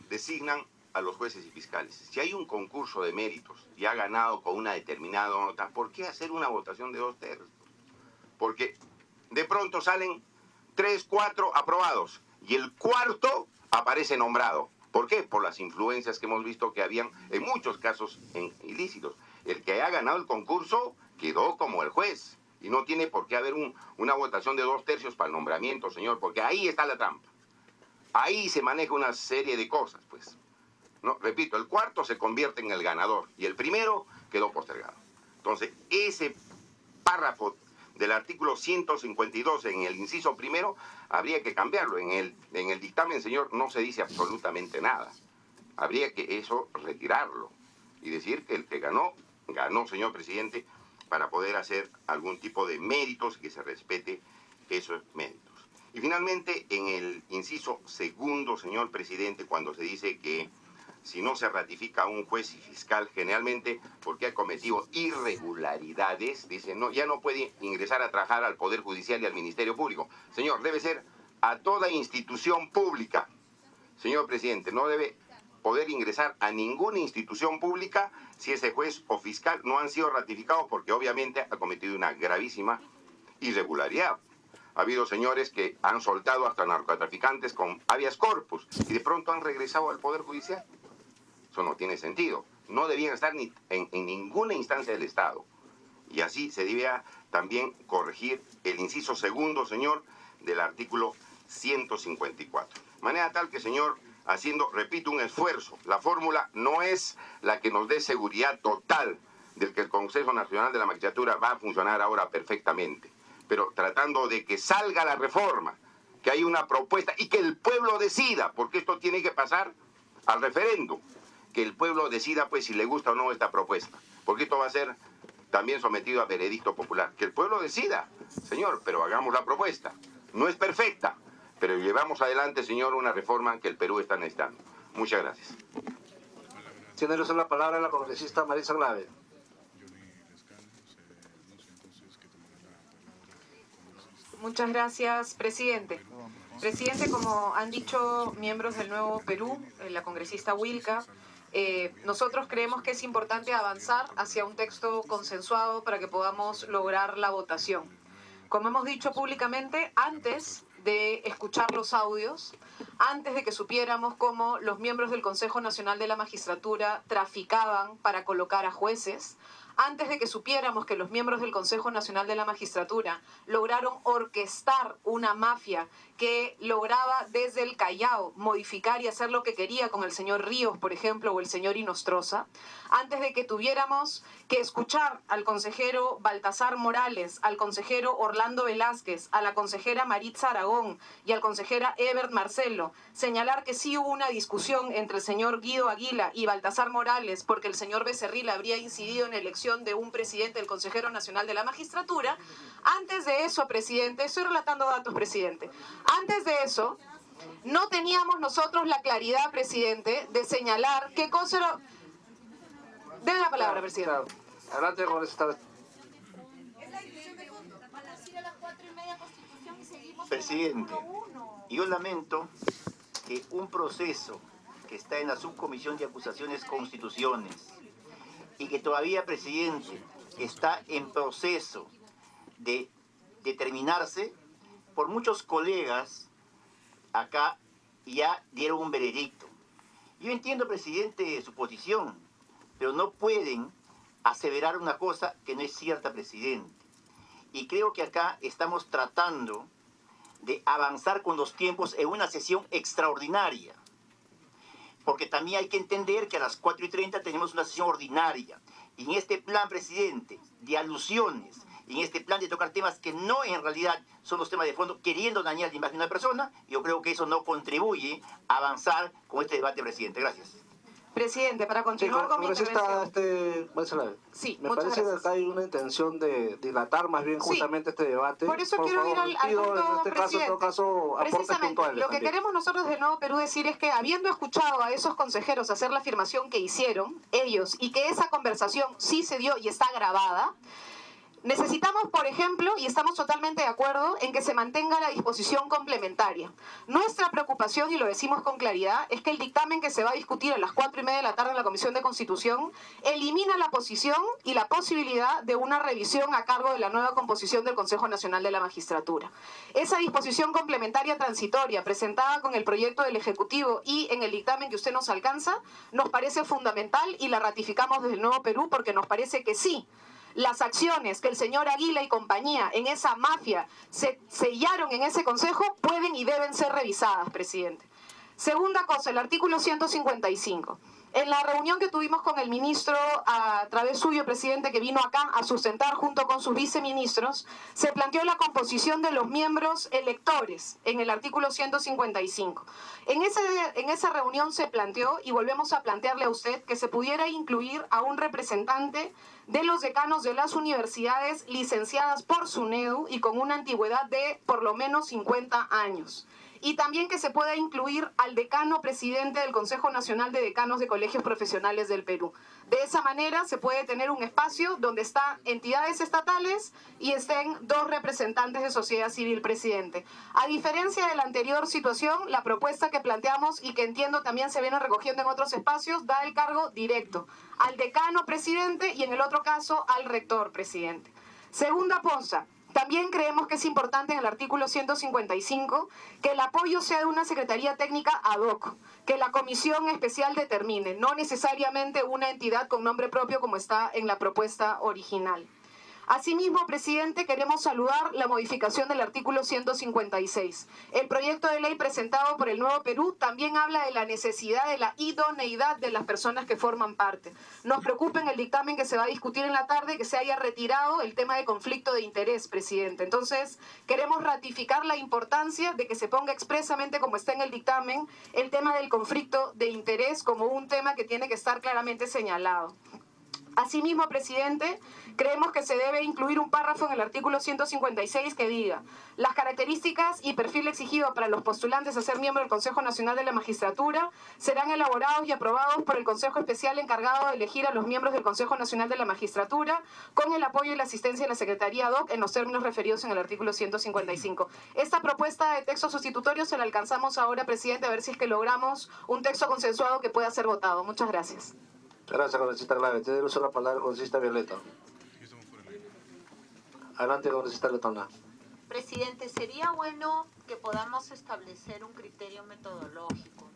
Speaker 8: designan a los jueces y fiscales. Si hay un concurso de méritos y ha ganado con una determinada nota, ¿por qué hacer una votación de 2/3? Porque de pronto salen 3, 4 aprobados. Y el cuarto aparece nombrado. ¿Por qué? Por las influencias que hemos visto que habían en muchos casos ilícitos. El que haya ganado el concurso quedó como el juez. Y no tiene por qué haber una votación de 2/3 para el nombramiento, señor, porque ahí está la trampa. Ahí se maneja una serie de cosas, pues. No, repito, el cuarto se convierte en el ganador y el primero quedó postergado. Entonces, ese párrafo del artículo 152 en el inciso primero habría que cambiarlo. En el dictamen, señor, no se dice absolutamente nada. Habría que eso retirarlo y decir que el que ganó, señor presidente, para poder hacer algún tipo de méritos y que se respete esos méritos. Y finalmente, en el inciso segundo, señor presidente, cuando se dice que si no se ratifica a un juez y fiscal, generalmente porque ha cometido irregularidades, dice, no, ya no puede ingresar a trabajar al Poder Judicial y al Ministerio Público. Señor, debe ser a toda institución pública. Señor presidente, no debe poder ingresar a ninguna institución pública si ese juez o fiscal no han sido ratificados porque obviamente ha cometido una gravísima irregularidad. Ha habido señores que han soltado hasta narcotraficantes con habeas corpus y de pronto han regresado al Poder Judicial. Eso no tiene sentido. No debían estar ni en ninguna instancia del Estado. Y así se debía también corregir el inciso segundo, señor, del artículo 154. De manera tal que, señor, haciendo, repito, un esfuerzo, la fórmula no es la que nos dé seguridad total de que el Consejo Nacional de la Magistratura va a funcionar ahora perfectamente, pero tratando de que salga la reforma, que hay una propuesta y que el pueblo decida, porque esto tiene que pasar al referéndum, que el pueblo decida pues si le gusta o no esta propuesta, porque esto va a ser también sometido a veredicto popular. Que el pueblo decida, señor, pero hagamos la propuesta. No es perfecta, pero llevamos adelante, señor, una reforma que el Perú está necesitando. Muchas gracias.
Speaker 1: Tiene la palabra la congresista Marisa Glave.
Speaker 9: Muchas gracias, presidente. Presidente, como han dicho miembros del Nuevo Perú, la congresista Wilca, nosotros creemos que es importante avanzar hacia un texto consensuado para que podamos lograr la votación. Como hemos dicho públicamente, antes de escuchar los audios, antes de que supiéramos cómo los miembros del Consejo Nacional de la Magistratura traficaban para colocar a jueces, antes de que supiéramos que los miembros del Consejo Nacional de la Magistratura lograron orquestar una mafia que lograba desde el Callao modificar y hacer lo que quería con el señor Ríos, por ejemplo, o el señor Inostroza, antes de que tuviéramos que escuchar al consejero Baltasar Morales, al consejero Orlando Velázquez, a la consejera Maritza Aragón y al consejero Ebert Marcelo, señalar que sí hubo una discusión entre el señor Guido Aguila y Baltasar Morales porque el señor Becerril habría incidido en la elección de un presidente del Consejero Nacional de la Magistratura. Antes de eso, presidente, estoy relatando datos, presidente, antes de eso, no teníamos nosotros la claridad, presidente, de señalar qué cosa era... Deme la palabra, presidente.
Speaker 1: Claro. Adelante, congresista.
Speaker 3: Presidente, yo lamento que un proceso que está en la Subcomisión de Acusaciones Constituciones y que todavía, presidente, está en proceso de determinarse, por muchos colegas acá ya dieron un veredicto. Yo entiendo, presidente, su posición, pero no pueden aseverar una cosa que no es cierta, presidente. Y creo que acá estamos tratando de avanzar con los tiempos en una sesión extraordinaria. Porque también hay que entender que a las 4:30 tenemos una sesión ordinaria. Y en este plan, presidente, de alusiones, y en este plan de tocar temas que no en realidad son los temas de fondo, queriendo dañar la imagen de una persona, yo creo que eso no contribuye a avanzar con este debate, presidente. Gracias.
Speaker 9: Presidente, para continuar con mi intervención. Sí,
Speaker 1: me
Speaker 9: muchas
Speaker 1: parece
Speaker 9: gracias.
Speaker 1: que acá hay una intención de dilatar más bien justamente este debate.
Speaker 9: Por eso quiero ir al punto,
Speaker 1: en este caso, en todo caso, aportes
Speaker 9: precisamente,
Speaker 1: puntuales.
Speaker 9: lo que queremos nosotros del Nuevo Perú decir es que habiendo escuchado a esos consejeros hacer la afirmación que hicieron ellos y que esa conversación sí se dio y está grabada, Necesitamos, por ejemplo, y estamos totalmente de acuerdo en que se mantenga la disposición complementaria. Nuestra preocupación, y lo decimos con claridad, es que el dictamen que se va a discutir a las 4:30 de la tarde en la Comisión de Constitución elimina la posición y la posibilidad de una revisión a cargo de la nueva composición del Consejo Nacional de la Magistratura. Esa disposición complementaria transitoria presentada con el proyecto del Ejecutivo y en el dictamen que usted nos alcanza, nos parece fundamental y la ratificamos desde el Nuevo Perú porque nos parece que sí, las acciones que el señor Aguila y compañía en esa mafia se sellaron en ese consejo pueden y deben ser revisadas, presidente. Segunda cosa, el artículo 155. En la reunión que tuvimos con el ministro, a través suyo, presidente, que vino acá a sustentar junto con sus viceministros, se planteó la composición de los miembros electores en el artículo 155. En esa reunión se planteó, y volvemos a plantearle a usted, que se pudiera incluir a un representante de los decanos de las universidades licenciadas por SUNEDU y con una antigüedad de por lo menos 50 años. Y también que se pueda incluir al decano presidente del Consejo Nacional de Decanos de Colegios Profesionales del Perú. De esa manera se puede tener un espacio donde están entidades estatales y estén dos representantes de sociedad civil, presidente. A diferencia de la anterior situación, la propuesta que planteamos y que entiendo también se viene recogiendo en otros espacios, da el cargo directo al decano presidente y en el otro caso al rector presidente. Segunda cosa. También creemos que es importante en el artículo 155 que el apoyo sea de una secretaría técnica ad hoc, que la comisión especial determine, no necesariamente una entidad con nombre propio como está en la propuesta original. Asimismo, presidente, queremos saludar la modificación del artículo 156. El proyecto de ley presentado por el Nuevo Perú también habla de la necesidad de la idoneidad de las personas que forman parte. Nos preocupa en el dictamen que se va a discutir en la tarde que se haya retirado el tema de conflicto de interés, presidente. Entonces, queremos ratificar la importancia de que se ponga expresamente, como está en el dictamen, el tema del conflicto de interés como un tema que tiene que estar claramente señalado. Asimismo, presidente, creemos que se debe incluir un párrafo en el artículo 156 que diga: las características y perfil exigido para los postulantes a ser miembro del Consejo Nacional de la Magistratura serán elaborados y aprobados por el Consejo Especial encargado de elegir a los miembros del Consejo Nacional de la Magistratura con el apoyo y la asistencia de la Secretaría ad hoc en los términos referidos en el artículo 155. Esta propuesta de texto sustitutorio se la alcanzamos ahora, presidente, a ver si es que logramos un texto consensuado que pueda ser votado. Muchas gracias.
Speaker 1: Gracias, congresista Glave. Tiene el uso de la palabra el congresista Violeta. Adelante, congresista Letona.
Speaker 2: Presidente, sería bueno que podamos establecer un criterio metodológico.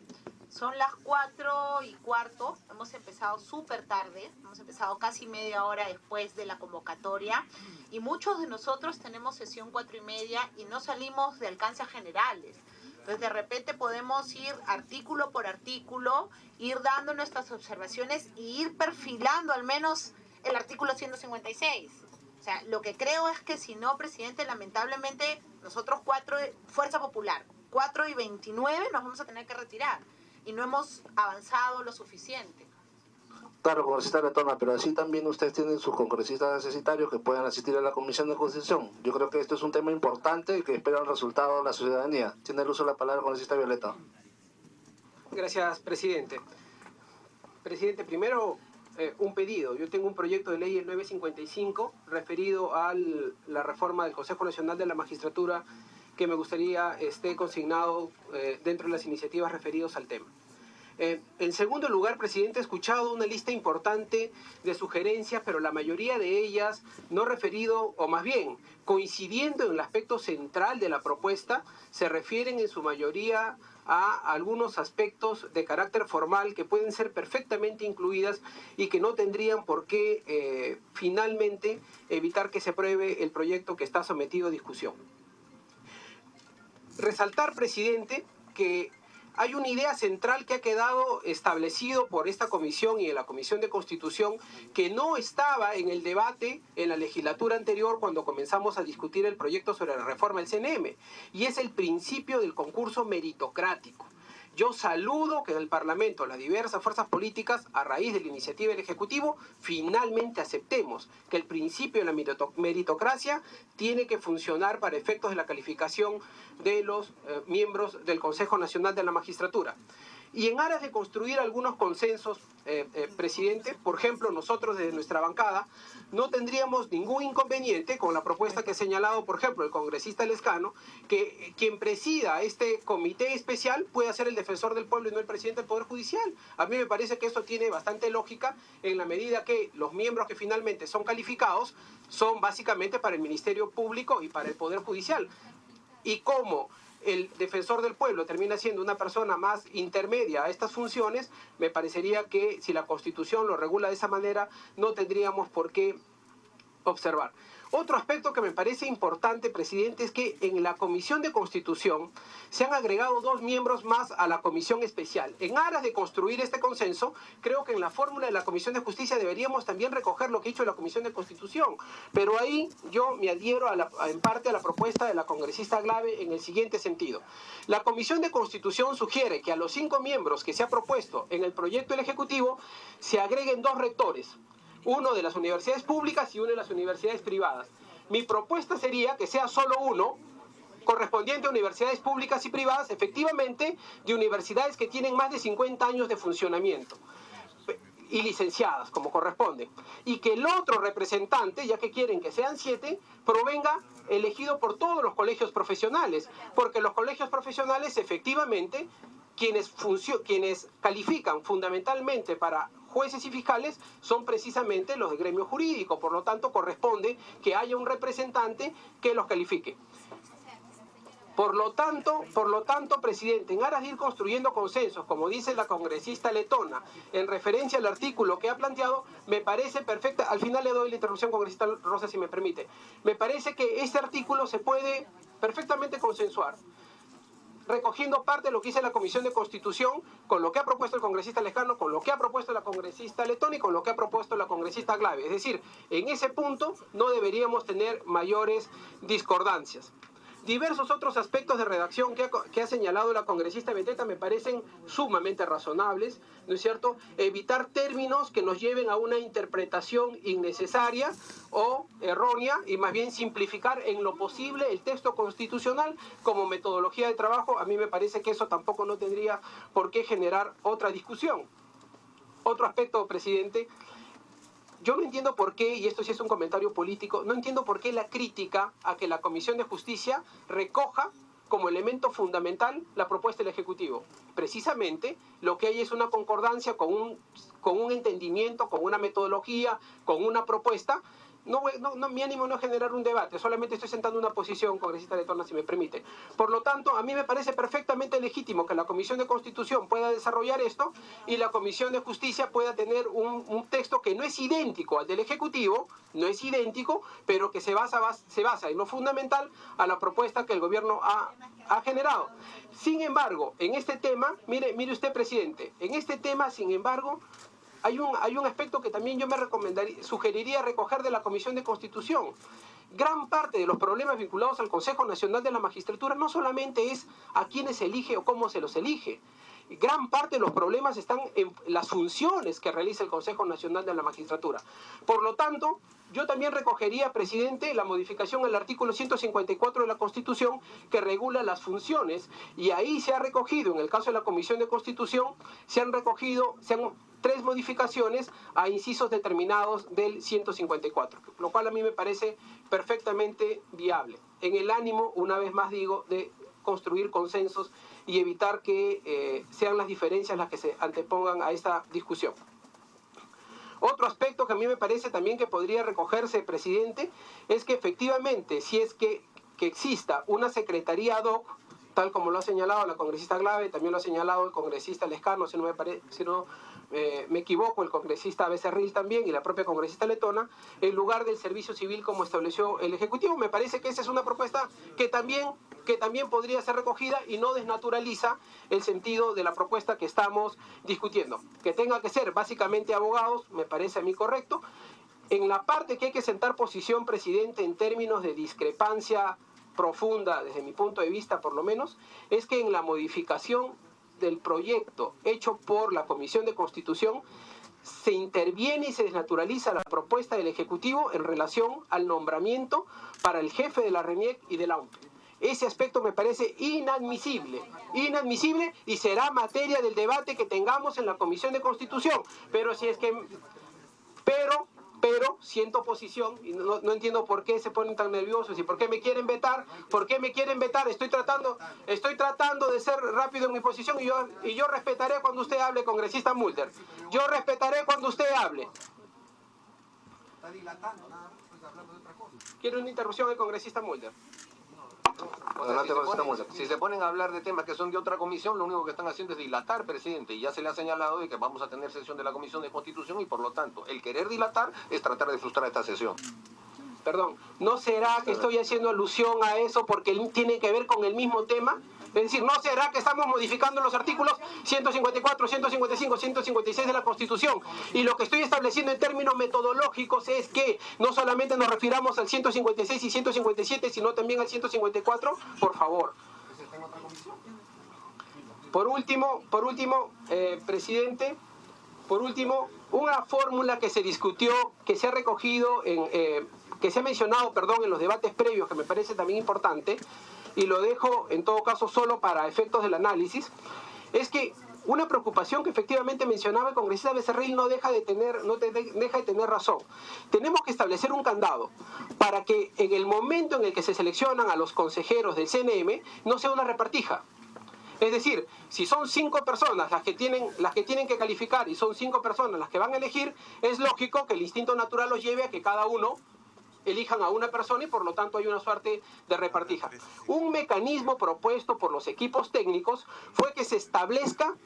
Speaker 2: Son las 4:15, hemos empezado súper tarde, hemos empezado casi media hora después de la convocatoria y muchos de nosotros tenemos sesión 4:30 y no salimos de alcances generales. Entonces, de repente podemos ir artículo por artículo, ir dando nuestras observaciones y ir perfilando al menos el artículo 156. O sea, lo que creo es que si no, presidente, lamentablemente nosotros Fuerza Popular, 4:29 nos vamos a tener que retirar y no hemos avanzado lo suficiente.
Speaker 1: Claro, congresista Letona, pero así también ustedes tienen sus congresistas necesitarios que puedan asistir a la Comisión de Constitución. Yo creo que esto es un tema importante y que espera el resultado de la ciudadanía. Tiene el uso de la palabra el congresista Violeta.
Speaker 10: Gracias, presidente. Presidente, primero un pedido. Yo tengo un proyecto de ley, el 955, referido a la reforma del Consejo Nacional de la Magistratura, que me gustaría esté consignado dentro de las iniciativas referidas al tema. En segundo lugar, presidente, he escuchado una lista importante de sugerencias, pero la mayoría de ellas no referido, o más bien, coincidiendo en el aspecto central de la propuesta, se refieren en su mayoría a algunos aspectos de carácter formal que pueden ser perfectamente incluidas y que no tendrían por qué finalmente evitar que se apruebe el proyecto que está sometido a discusión. Resaltar, presidente, que hay una idea central que ha quedado establecido por esta comisión y en la Comisión de Constitución que no estaba en el debate en la legislatura anterior cuando comenzamos a discutir el proyecto sobre la reforma del CNM, y es el principio del concurso meritocrático. Yo saludo que en el Parlamento las diversas fuerzas políticas, a raíz de la iniciativa del Ejecutivo, finalmente aceptemos que el principio de la meritocracia tiene que funcionar para efectos de la calificación de los miembros del Consejo Nacional de la Magistratura. Y en aras de construir algunos consensos, presidente, por ejemplo, nosotros desde nuestra bancada no tendríamos ningún inconveniente con la propuesta que ha señalado, por ejemplo, el congresista Lescano, que quien presida este comité especial pueda ser el defensor del pueblo y no el presidente del Poder Judicial. A mí me parece que esto tiene bastante lógica en la medida que los miembros que finalmente son calificados son básicamente para el Ministerio Público y para el Poder Judicial. Y como el defensor del pueblo termina siendo una persona más intermedia a estas funciones, me parecería que si la Constitución lo regula de esa manera, no tendríamos por qué observar. Otro aspecto que me parece importante, presidente, es que en la Comisión de Constitución se han agregado 2 miembros más a la Comisión Especial. En aras de construir este consenso, creo que en la fórmula de la Comisión de Justicia deberíamos también recoger lo que ha hecho la Comisión de Constitución. Pero ahí yo me adhiero en parte a la propuesta de la congresista Glave en el siguiente sentido. La Comisión de Constitución sugiere que a los 5 miembros que se ha propuesto en el proyecto del Ejecutivo se agreguen 2 rectores. Uno de las universidades públicas y uno de las universidades privadas. Mi propuesta sería que sea solo uno, correspondiente a universidades públicas y privadas, efectivamente, de universidades que tienen más de 50 años de funcionamiento y licenciadas, como corresponde. Y que el otro representante, ya que quieren que sean 7, provenga elegido por todos los colegios profesionales, porque los colegios profesionales, efectivamente, quienes califican fundamentalmente para jueces y fiscales son precisamente los de gremio jurídico, por lo tanto corresponde que haya un representante que los califique. Por lo tanto, presidente, en aras de ir construyendo consensos, como dice la congresista letona, en referencia al artículo que ha planteado, me parece perfecta. Al final le doy la interrupción, congresista Rosa, si me permite. Me parece que este artículo se puede perfectamente consensuar, recogiendo parte de lo que dice la Comisión de Constitución, con lo que ha propuesto el congresista Lescano, con lo que ha propuesto la congresista letona y con lo que ha propuesto la congresista Glave. Es decir, en ese punto no deberíamos tener mayores discordancias. Diversos otros aspectos de redacción que ha señalado la congresista Beteta me parecen sumamente razonables, ¿no es cierto? Evitar términos que nos lleven a una interpretación innecesaria o errónea y más bien simplificar en lo posible el texto constitucional como metodología de trabajo. A mí me parece que eso tampoco no tendría por qué generar otra discusión. Otro aspecto, presidente. Yo no entiendo por qué, y esto sí es un comentario político, no entiendo por qué la crítica a que la Comisión de Justicia recoja como elemento fundamental la propuesta del Ejecutivo. Precisamente lo que hay es una concordancia con un entendimiento, con una metodología, con una propuesta. Mi ánimo no es generar un debate, solamente estoy sentando una posición, congresista letona, si me permite. Por lo tanto, a mí me parece perfectamente legítimo que la Comisión de Constitución pueda desarrollar esto y la Comisión de Justicia pueda tener un texto que no es idéntico al del Ejecutivo, no es idéntico, pero que se basa en lo fundamental a la propuesta que el gobierno ha generado. Sin embargo, en este tema, mire usted, presidente, en este tema, sin embargo, hay un aspecto que también yo sugeriría recoger de la Comisión de Constitución. Gran parte de los problemas vinculados al Consejo Nacional de la Magistratura no solamente es a quiénes se elige o cómo se los elige. Gran parte de los problemas están en las funciones que realiza el Consejo Nacional de la Magistratura. Por lo tanto, yo también recogería, presidente, la modificación al artículo 154 de la Constitución que regula las funciones, y ahí se ha recogido, en el caso de la Comisión de Constitución, se han 3 modificaciones a incisos determinados del 154, lo cual a mí me parece perfectamente viable, en el ánimo, una vez más digo, de construir consensos y evitar que sean las diferencias las que se antepongan a esta discusión. Otro aspecto que a mí me parece también que podría recogerse, presidente, es que efectivamente, si es que exista una secretaría ad hoc, tal como lo ha señalado la congresista Glave, también lo ha señalado el congresista Lescano, si no me equivoco, el congresista Becerril también y la propia congresista letona, en lugar del servicio civil como estableció el Ejecutivo. Me parece que esa es una propuesta que también podría ser recogida y no desnaturaliza el sentido de la propuesta que estamos discutiendo. Que tenga que ser básicamente abogados, me parece a mí correcto. En la parte que hay que sentar posición, presidente, en términos de discrepancia profunda, desde mi punto de vista por lo menos, es que en la modificación del proyecto hecho por la Comisión de Constitución se interviene y se desnaturaliza la propuesta del Ejecutivo en relación al nombramiento para el jefe de la RENIEC y de la OMPE. Ese aspecto me parece inadmisible y será materia del debate que tengamos en la Comisión de Constitución. Pero si es que... Pero siento oposición y no entiendo por qué se ponen tan nerviosos y por qué me quieren vetar. Estoy tratando de ser rápido en mi posición y yo respetaré cuando usted hable, congresista Mulder. Yo respetaré cuando usted hable. Quiero una interrupción del congresista Mulder.
Speaker 11: Si se ponen a hablar de temas que son de otra comisión, lo único que están haciendo es dilatar, presidente, y ya se le ha señalado de que vamos a tener sesión de la Comisión de Constitución y por lo tanto, el querer dilatar es tratar de frustrar esta sesión.
Speaker 10: Perdón, ¿no será que estoy haciendo alusión a eso porque tiene que ver con el mismo tema? Es decir, ¿no será que estamos modificando los artículos 154, 155, 156 de la Constitución? Y lo que estoy estableciendo en términos metodológicos es que no solamente nos refiramos al 156 y 157, sino también al 154, por favor. Por último, presidente, una fórmula que se discutió, que se ha recogido, que se ha mencionado, en los debates previos, que me parece también importante, y lo dejo en todo caso solo para efectos del análisis, es que una preocupación que efectivamente mencionaba el congresista Becerril no deja de tener razón. Tenemos que establecer un candado para que en el momento en el que se seleccionan a los consejeros del CNM no sea una repartija. Es decir, si son 5 personas las que tienen que calificar y son 5 personas las que van a elegir, es lógico que el instinto natural los lleve a que cada uno elijan a una persona y por lo tanto hay una suerte de repartija. Un mecanismo propuesto por los equipos técnicos fue que se establezca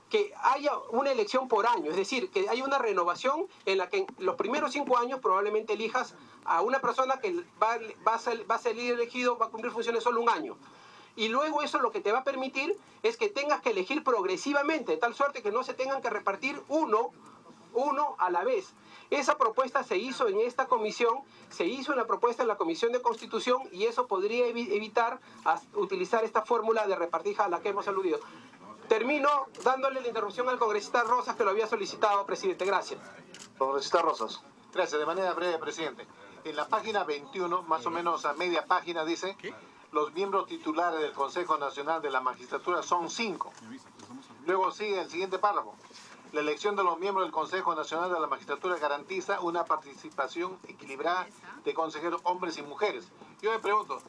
Speaker 10: que haya una elección por año, es decir, que haya una renovación en la que en los primeros 5 años probablemente elijas a una persona que va a salir elegido, va a cumplir funciones solo un año. Y luego eso lo que te va a permitir es que tengas que elegir progresivamente, de tal suerte que no se tengan que repartir uno a la vez. Esa propuesta se hizo en esta comisión, se hizo una propuesta en la Comisión de Constitución y eso podría evitar utilizar esta fórmula de repartija a la que hemos aludido. Termino dándole la interrupción al congresista Rosas que lo había solicitado, presidente. Gracias.
Speaker 1: Congresista Rosas.
Speaker 7: Gracias. De manera breve, presidente. En la página 21, más o menos a media página, dice: los miembros titulares del Consejo Nacional de la Magistratura son 5. Luego sigue el siguiente párrafo. La elección de los miembros del Consejo Nacional de la Magistratura garantiza una participación equilibrada de consejeros hombres y mujeres. Yo me pregunto,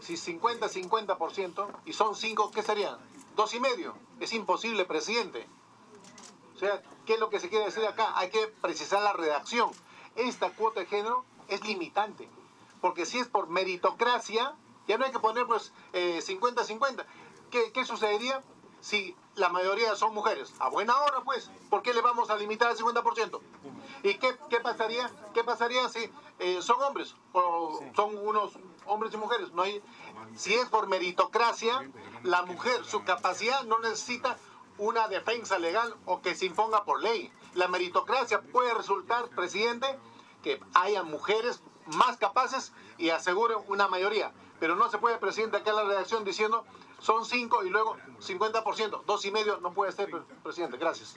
Speaker 7: si 50-50% y son 5, ¿qué serían? 2,5. Es imposible, presidente. O sea, ¿qué es lo que se quiere decir acá? Hay que precisar la redacción. Esta cuota de género es limitante, porque si es por meritocracia, ya no hay que poner pues 50-50. ¿Qué sucedería si la mayoría son mujeres? A buena hora, pues. ¿Por qué le vamos a limitar al 50%? ¿Y qué pasaría si son hombres? O son unos hombres y mujeres. No hay, si es por meritocracia, la mujer, su capacidad no necesita una defensa legal o que se imponga por ley. La meritocracia puede resultar, presidente, que haya mujeres más capaces y aseguren una mayoría. Pero no se puede, presidente, acá en la redacción diciendo son 5 y luego 50%, 2,5 no puede ser, presidente. Gracias.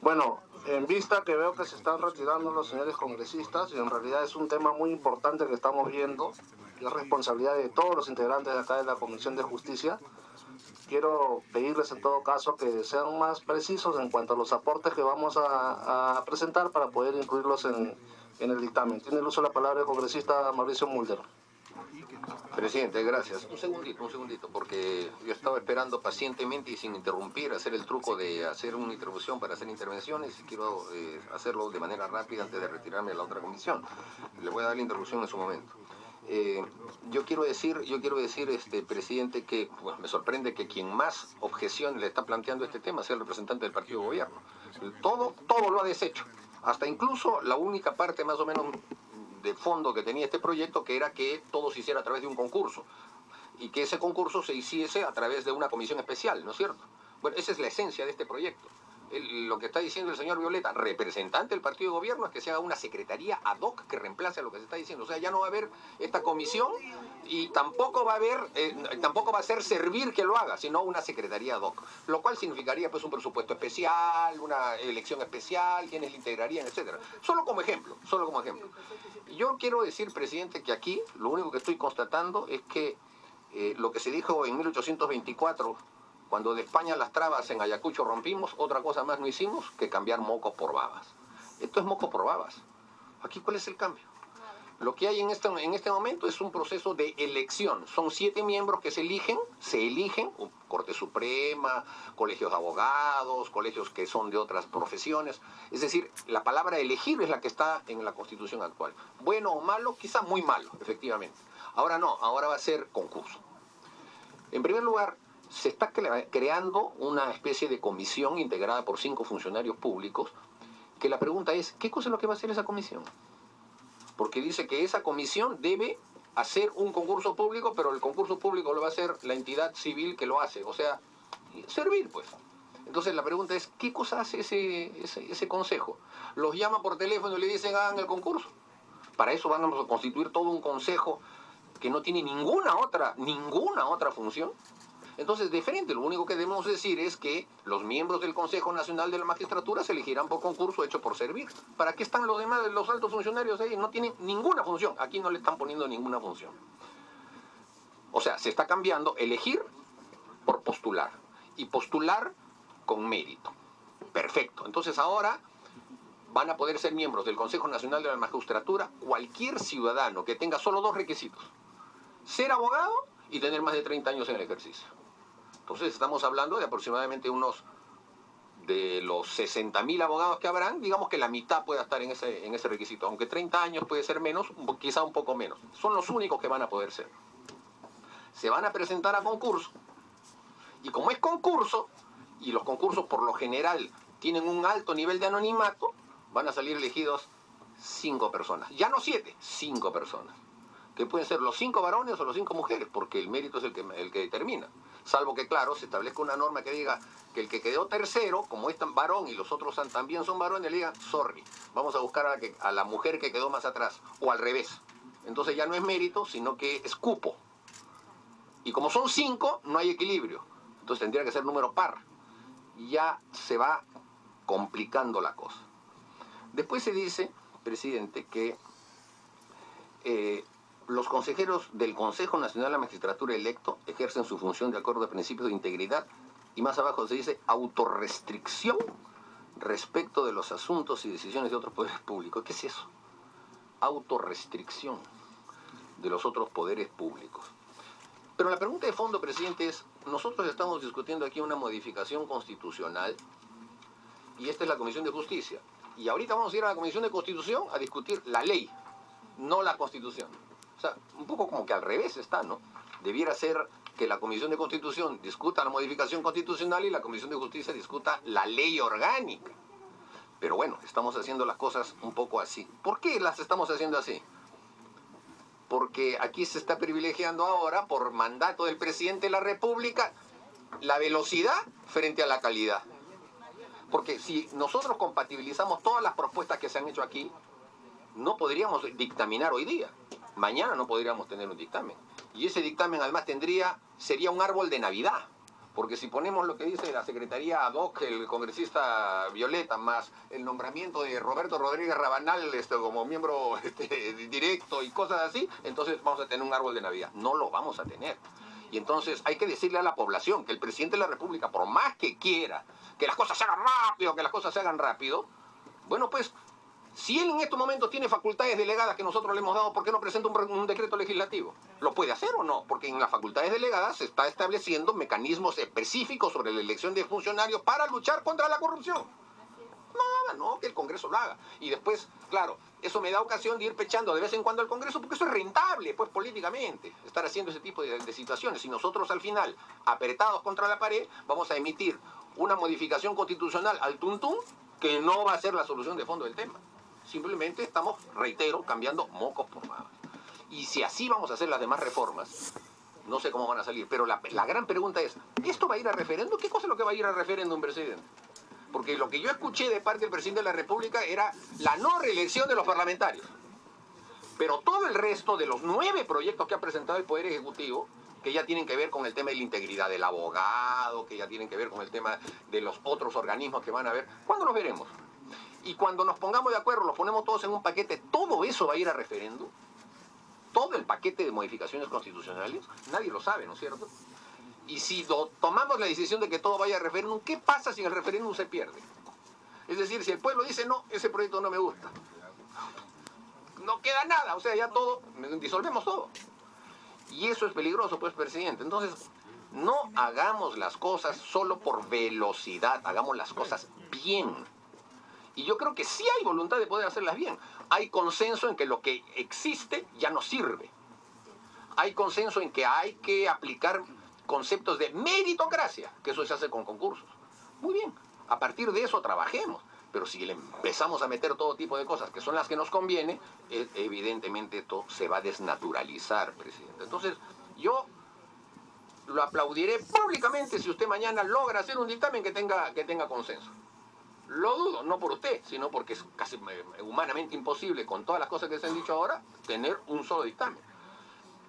Speaker 1: Bueno, en vista que veo que se están retirando los señores congresistas, y en realidad es un tema muy importante que estamos viendo, y es responsabilidad de todos los integrantes de acá de la Comisión de Justicia, quiero pedirles en todo caso que sean más precisos en cuanto a los aportes que vamos a presentar para poder incluirlos en el dictamen. Tiene el uso de la palabra el congresista Mauricio Mulder.
Speaker 11: Presidente, gracias. Un segundito, porque yo estaba esperando pacientemente y sin interrumpir, hacer el truco de hacer una introducción para hacer intervenciones, y quiero hacerlo de manera rápida antes de retirarme de la otra comisión. Le voy a dar la introducción en su momento. Yo quiero decir, presidente, que pues, me sorprende que quien más objeciones le está planteando este tema sea el representante del partido de gobierno. Todo lo ha deshecho. Hasta incluso la única parte más o menos de fondo que tenía este proyecto, que era que todo se hiciera a través de un concurso y que ese concurso se hiciese a través de una comisión especial, ¿no es cierto? Bueno, esa es la esencia de este proyecto. lo que está diciendo el señor Violeta, representante del partido de gobierno, es que se haga una secretaría ad hoc que reemplace a lo que se está diciendo. O sea, ya no va a haber esta comisión y tampoco va a haber, tampoco va a ser servir que lo haga, sino una secretaría ad hoc. Lo cual significaría pues un presupuesto especial, una elección especial, quienes le integrarían, etcétera. Solo como ejemplo, solo como ejemplo. Yo quiero decir, presidente, que aquí lo único que estoy constatando es que lo que se dijo en 1824, cuando de España las trabas en Ayacucho rompimos, otra cosa más no hicimos que cambiar mocos por babas. Esto es moco por babas. Aquí, ¿cuál es el cambio? Lo que hay en este momento es un proceso de elección. Son 7 miembros que se eligen, Corte Suprema, colegios de abogados, colegios que son de otras profesiones. Es decir, la palabra elegir es la que está en la Constitución actual. Bueno o malo, quizá muy malo, efectivamente. Ahora no, ahora va a ser concurso. En primer lugar, se está creando una especie de comisión integrada por 5 funcionarios públicos, que la pregunta es, ¿qué cosa es lo que va a hacer esa comisión? Porque dice que esa comisión debe hacer un concurso público, pero el concurso público lo va a hacer la entidad civil que lo hace, o sea, servir pues. Entonces la pregunta es, ¿qué cosa hace ese consejo? Los llama por teléfono y le dicen, hagan el concurso. Para eso vamos a constituir todo un consejo que no tiene ninguna otra función. Entonces, de frente, lo único que debemos decir es que los miembros del Consejo Nacional de la Magistratura se elegirán por concurso hecho por servir. ¿Para qué están los demás, los altos funcionarios ahí? No tienen ninguna función. Aquí no le están poniendo ninguna función. O sea, se está cambiando elegir por postular. Y postular con mérito. Perfecto. Entonces ahora van a poder ser miembros del Consejo Nacional de la Magistratura cualquier ciudadano que tenga solo 2 requisitos. Ser abogado y tener más de 30 años en el ejercicio. Entonces estamos hablando de aproximadamente de los 60.000 abogados que habrán, digamos que la mitad pueda estar en ese requisito, aunque 30 años puede ser menos, quizá un poco menos. Son los únicos que van a poder ser. Se van a presentar a concurso, y como es concurso, y los concursos por lo general tienen un alto nivel de anonimato, van a salir elegidos 5 personas. Ya no 7, 5 personas. Que pueden ser los 5 varones o los 5 mujeres, porque el mérito es el que determina. Salvo que, claro, se establezca una norma que diga que el que quedó tercero, como es tan varón y los otros también son varones, le digan, sorry, vamos a buscar a la mujer que quedó más atrás, o al revés. Entonces ya no es mérito, sino que es cupo. Y como son 5, no hay equilibrio. Entonces tendría que ser número par. Y ya se va complicando la cosa. Después se dice, presidente, que los consejeros del Consejo Nacional de la Magistratura electo ejercen su función de acuerdo a principios de integridad, y más abajo se dice autorrestricción respecto de los asuntos y decisiones de otros poderes públicos. ¿Qué es eso? Autorrestricción de los otros poderes públicos. Pero la pregunta de fondo, presidente, es, nosotros estamos discutiendo aquí una modificación constitucional, y esta es la Comisión de Justicia. Y ahorita vamos a ir a la Comisión de Constitución a discutir la ley, no la Constitución. O sea, un poco como que al revés está, ¿no? Debiera ser que la Comisión de Constitución discuta la modificación constitucional y la Comisión de Justicia discuta la ley orgánica. Pero bueno, estamos haciendo las cosas un poco así. ¿Por qué las estamos haciendo así? Porque aquí se está privilegiando ahora, por mandato del presidente de la República, la velocidad frente a la calidad. Porque si nosotros compatibilizamos todas las propuestas que se han hecho aquí, no podríamos dictaminar hoy día. Mañana no podríamos tener un dictamen. Y ese dictamen además sería un árbol de Navidad. Porque si ponemos lo que dice la Secretaría ad hoc, el congresista Violeta, más el nombramiento de Roberto Rodríguez Rabanal como miembro directo y cosas así, entonces vamos a tener un árbol de Navidad. No lo vamos a tener. Y entonces hay que decirle a la población que el presidente de la República, por más que quiera que las cosas se hagan rápido, bueno, pues, si él en estos momentos tiene facultades delegadas que nosotros le hemos dado, ¿por qué no presenta un decreto legislativo? ¿Lo puede hacer o no? Porque en las facultades delegadas se está estableciendo mecanismos específicos sobre la elección de funcionarios para luchar contra la corrupción. Nada, no, que el Congreso lo haga. Y después, claro, eso me da ocasión de ir pechando de vez en cuando al Congreso, porque eso es rentable, pues, políticamente, estar haciendo ese tipo de situaciones. Y nosotros, al final, apretados contra la pared, vamos a emitir una modificación constitucional al tuntún que no va a ser la solución de fondo del tema. Simplemente estamos, reitero, cambiando mocos por babas. Y si así vamos a hacer las demás reformas, no sé cómo van a salir. Pero la gran pregunta es, ¿esto va a ir a referéndum? ¿Qué cosa es lo que va a ir a referéndum, presidente? Porque lo que yo escuché de parte del presidente de la República era la no reelección de los parlamentarios. Pero todo el resto de los 9 proyectos que ha presentado el Poder Ejecutivo, que ya tienen que ver con el tema de la integridad del abogado, que ya tienen que ver con el tema de los otros organismos que van a ver, ¿cuándo los veremos? Y cuando nos pongamos de acuerdo, los ponemos todos en un paquete, ¿todo eso va a ir a referéndum? Todo el paquete de modificaciones constitucionales, nadie lo sabe, ¿no es cierto? Y si tomamos la decisión de que todo vaya a referéndum, ¿qué pasa si el referéndum se pierde? Es decir, si el pueblo dice, no, ese proyecto no me gusta, no queda nada, o sea, ya todo, disolvemos todo. Y eso es peligroso, pues, presidente. Entonces, no hagamos las cosas solo por velocidad, hagamos las cosas bien. Y yo creo que sí hay voluntad de poder hacerlas bien. Hay consenso en que lo que existe ya no sirve. Hay consenso en que hay que aplicar conceptos de meritocracia, que eso se hace con concursos. Muy bien, a partir de eso trabajemos. Pero si le empezamos a meter todo tipo de cosas que son las que nos conviene, evidentemente esto se va a desnaturalizar, presidente. Entonces, yo lo aplaudiré públicamente si usted mañana logra hacer un dictamen que tenga consenso. Lo dudo, no por usted, sino porque es casi humanamente imposible, con todas las cosas que se han dicho ahora, tener un solo dictamen.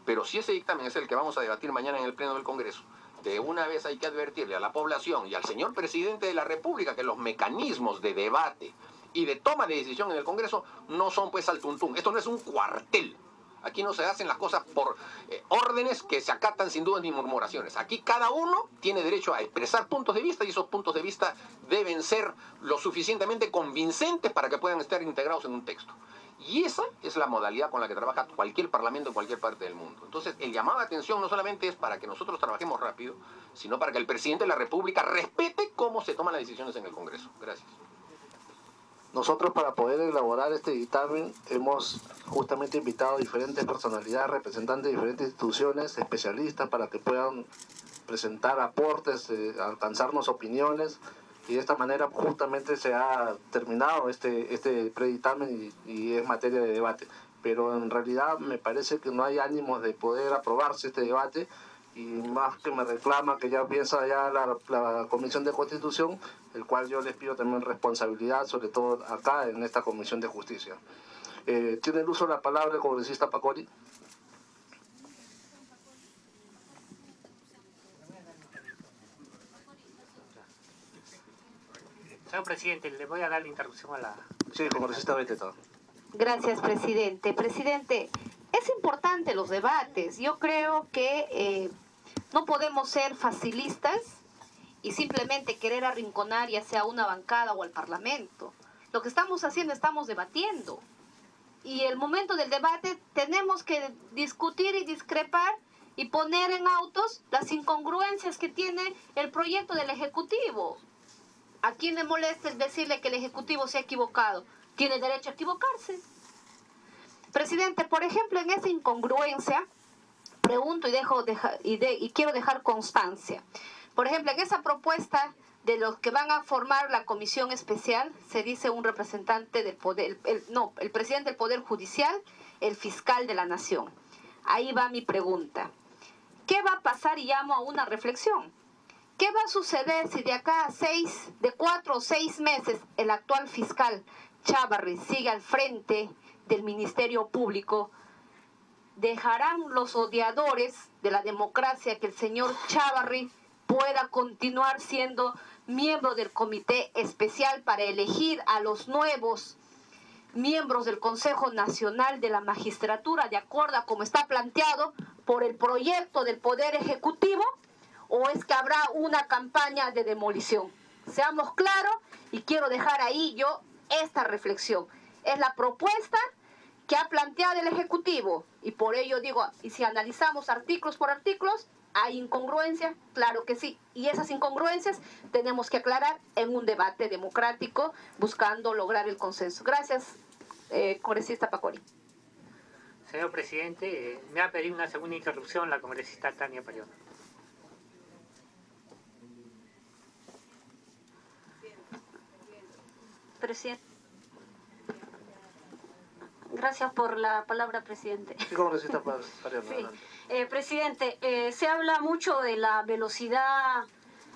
Speaker 11: Pero si ese dictamen es el que vamos a debatir mañana en el Pleno del Congreso, de una vez hay que advertirle a la población y al señor presidente de la República que los mecanismos de debate y de toma de decisión en el Congreso no son pues al tuntún. Esto no es un cuartel. Aquí no se hacen las cosas por órdenes que se acatan sin dudas ni murmuraciones. Aquí cada uno tiene derecho a expresar puntos de vista y esos puntos de vista deben ser lo suficientemente convincentes para que puedan estar integrados en un texto. Y esa es la modalidad con la que trabaja cualquier parlamento en cualquier parte del mundo. Entonces, el llamado de atención no solamente es para que nosotros trabajemos rápido, sino para que el presidente de la República respete cómo se toman las decisiones en el Congreso. Gracias.
Speaker 1: Nosotros, para poder elaborar este dictamen, hemos justamente invitado a diferentes personalidades, representantes de diferentes instituciones, especialistas, para que puedan presentar aportes, alcanzarnos opiniones, y de esta manera justamente se ha terminado este predictamen y es materia de debate. Pero en realidad me parece que no hay ánimos de poder aprobarse este debate, y más que me reclama que ya piensa ya la Comisión de Constitución, el cual yo les pido también responsabilidad, sobre todo acá en esta Comisión de Justicia. ¿Tiene el uso de la palabra el congresista Pacori?
Speaker 12: Señor presidente, le voy a dar la interrupción a la...
Speaker 1: Sí, congresista Beteta.
Speaker 6: Gracias, presidente. Presidente, es importante los debates. Yo creo que no podemos ser facilistas y simplemente querer arrinconar ya sea una bancada o al Parlamento. Lo que estamos haciendo, estamos debatiendo. Y el momento del debate tenemos que discutir y discrepar y poner en autos las incongruencias que tiene el proyecto del Ejecutivo. ¿A quién le molesta el decirle que el Ejecutivo se ha equivocado? Tiene derecho a equivocarse. Presidente, por ejemplo, en esa incongruencia, pregunto y quiero dejar constancia. Por ejemplo, en esa propuesta de los que van a formar la comisión especial, se dice un representante del poder, el presidente del Poder Judicial, el fiscal de la Nación. Ahí va mi pregunta. ¿Qué va a pasar? Y llamo a una reflexión. ¿Qué va a suceder si de acá a 4 o 6 meses el actual fiscal Chávarri sigue al frente del Ministerio Público? ¿Dejarán los odiadores de la democracia que el señor Chávarri pueda continuar siendo miembro del Comité Especial para elegir a los nuevos miembros del Consejo Nacional de la Magistratura, de acuerdo a como está planteado por el proyecto del Poder Ejecutivo? ¿O es que habrá una campaña de demolición? Seamos claros, y quiero dejar ahí yo esta reflexión. Es la propuesta que ha planteado el Ejecutivo, y por ello digo, y si analizamos artículos por artículos, ¿hay incongruencia? Claro que sí, y esas incongruencias tenemos que aclarar en un debate democrático, buscando lograr el consenso. Gracias, congresista Pacori.
Speaker 12: Señor presidente, me ha pedido una segunda interrupción la congresista Tania Payón.
Speaker 13: Presidente. Gracias por la palabra, presidente.
Speaker 1: Sí, congresista Payón.
Speaker 13: Sí. Presidente, se habla mucho de la velocidad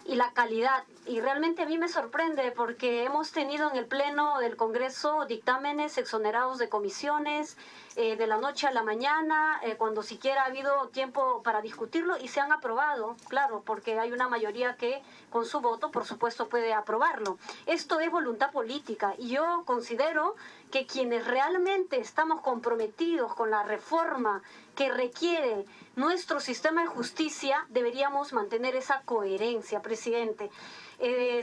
Speaker 13: y la calidad y realmente a mí me sorprende porque hemos tenido en el Pleno del Congreso dictámenes exonerados de comisiones de la noche a la mañana, cuando siquiera ha habido tiempo para discutirlo y se han aprobado, claro, porque hay una mayoría que con su voto, por supuesto, puede aprobarlo. Esto es voluntad política y yo considero que quienes realmente estamos comprometidos con la reforma que requiere nuestro sistema de justicia, deberíamos mantener esa coherencia, presidente.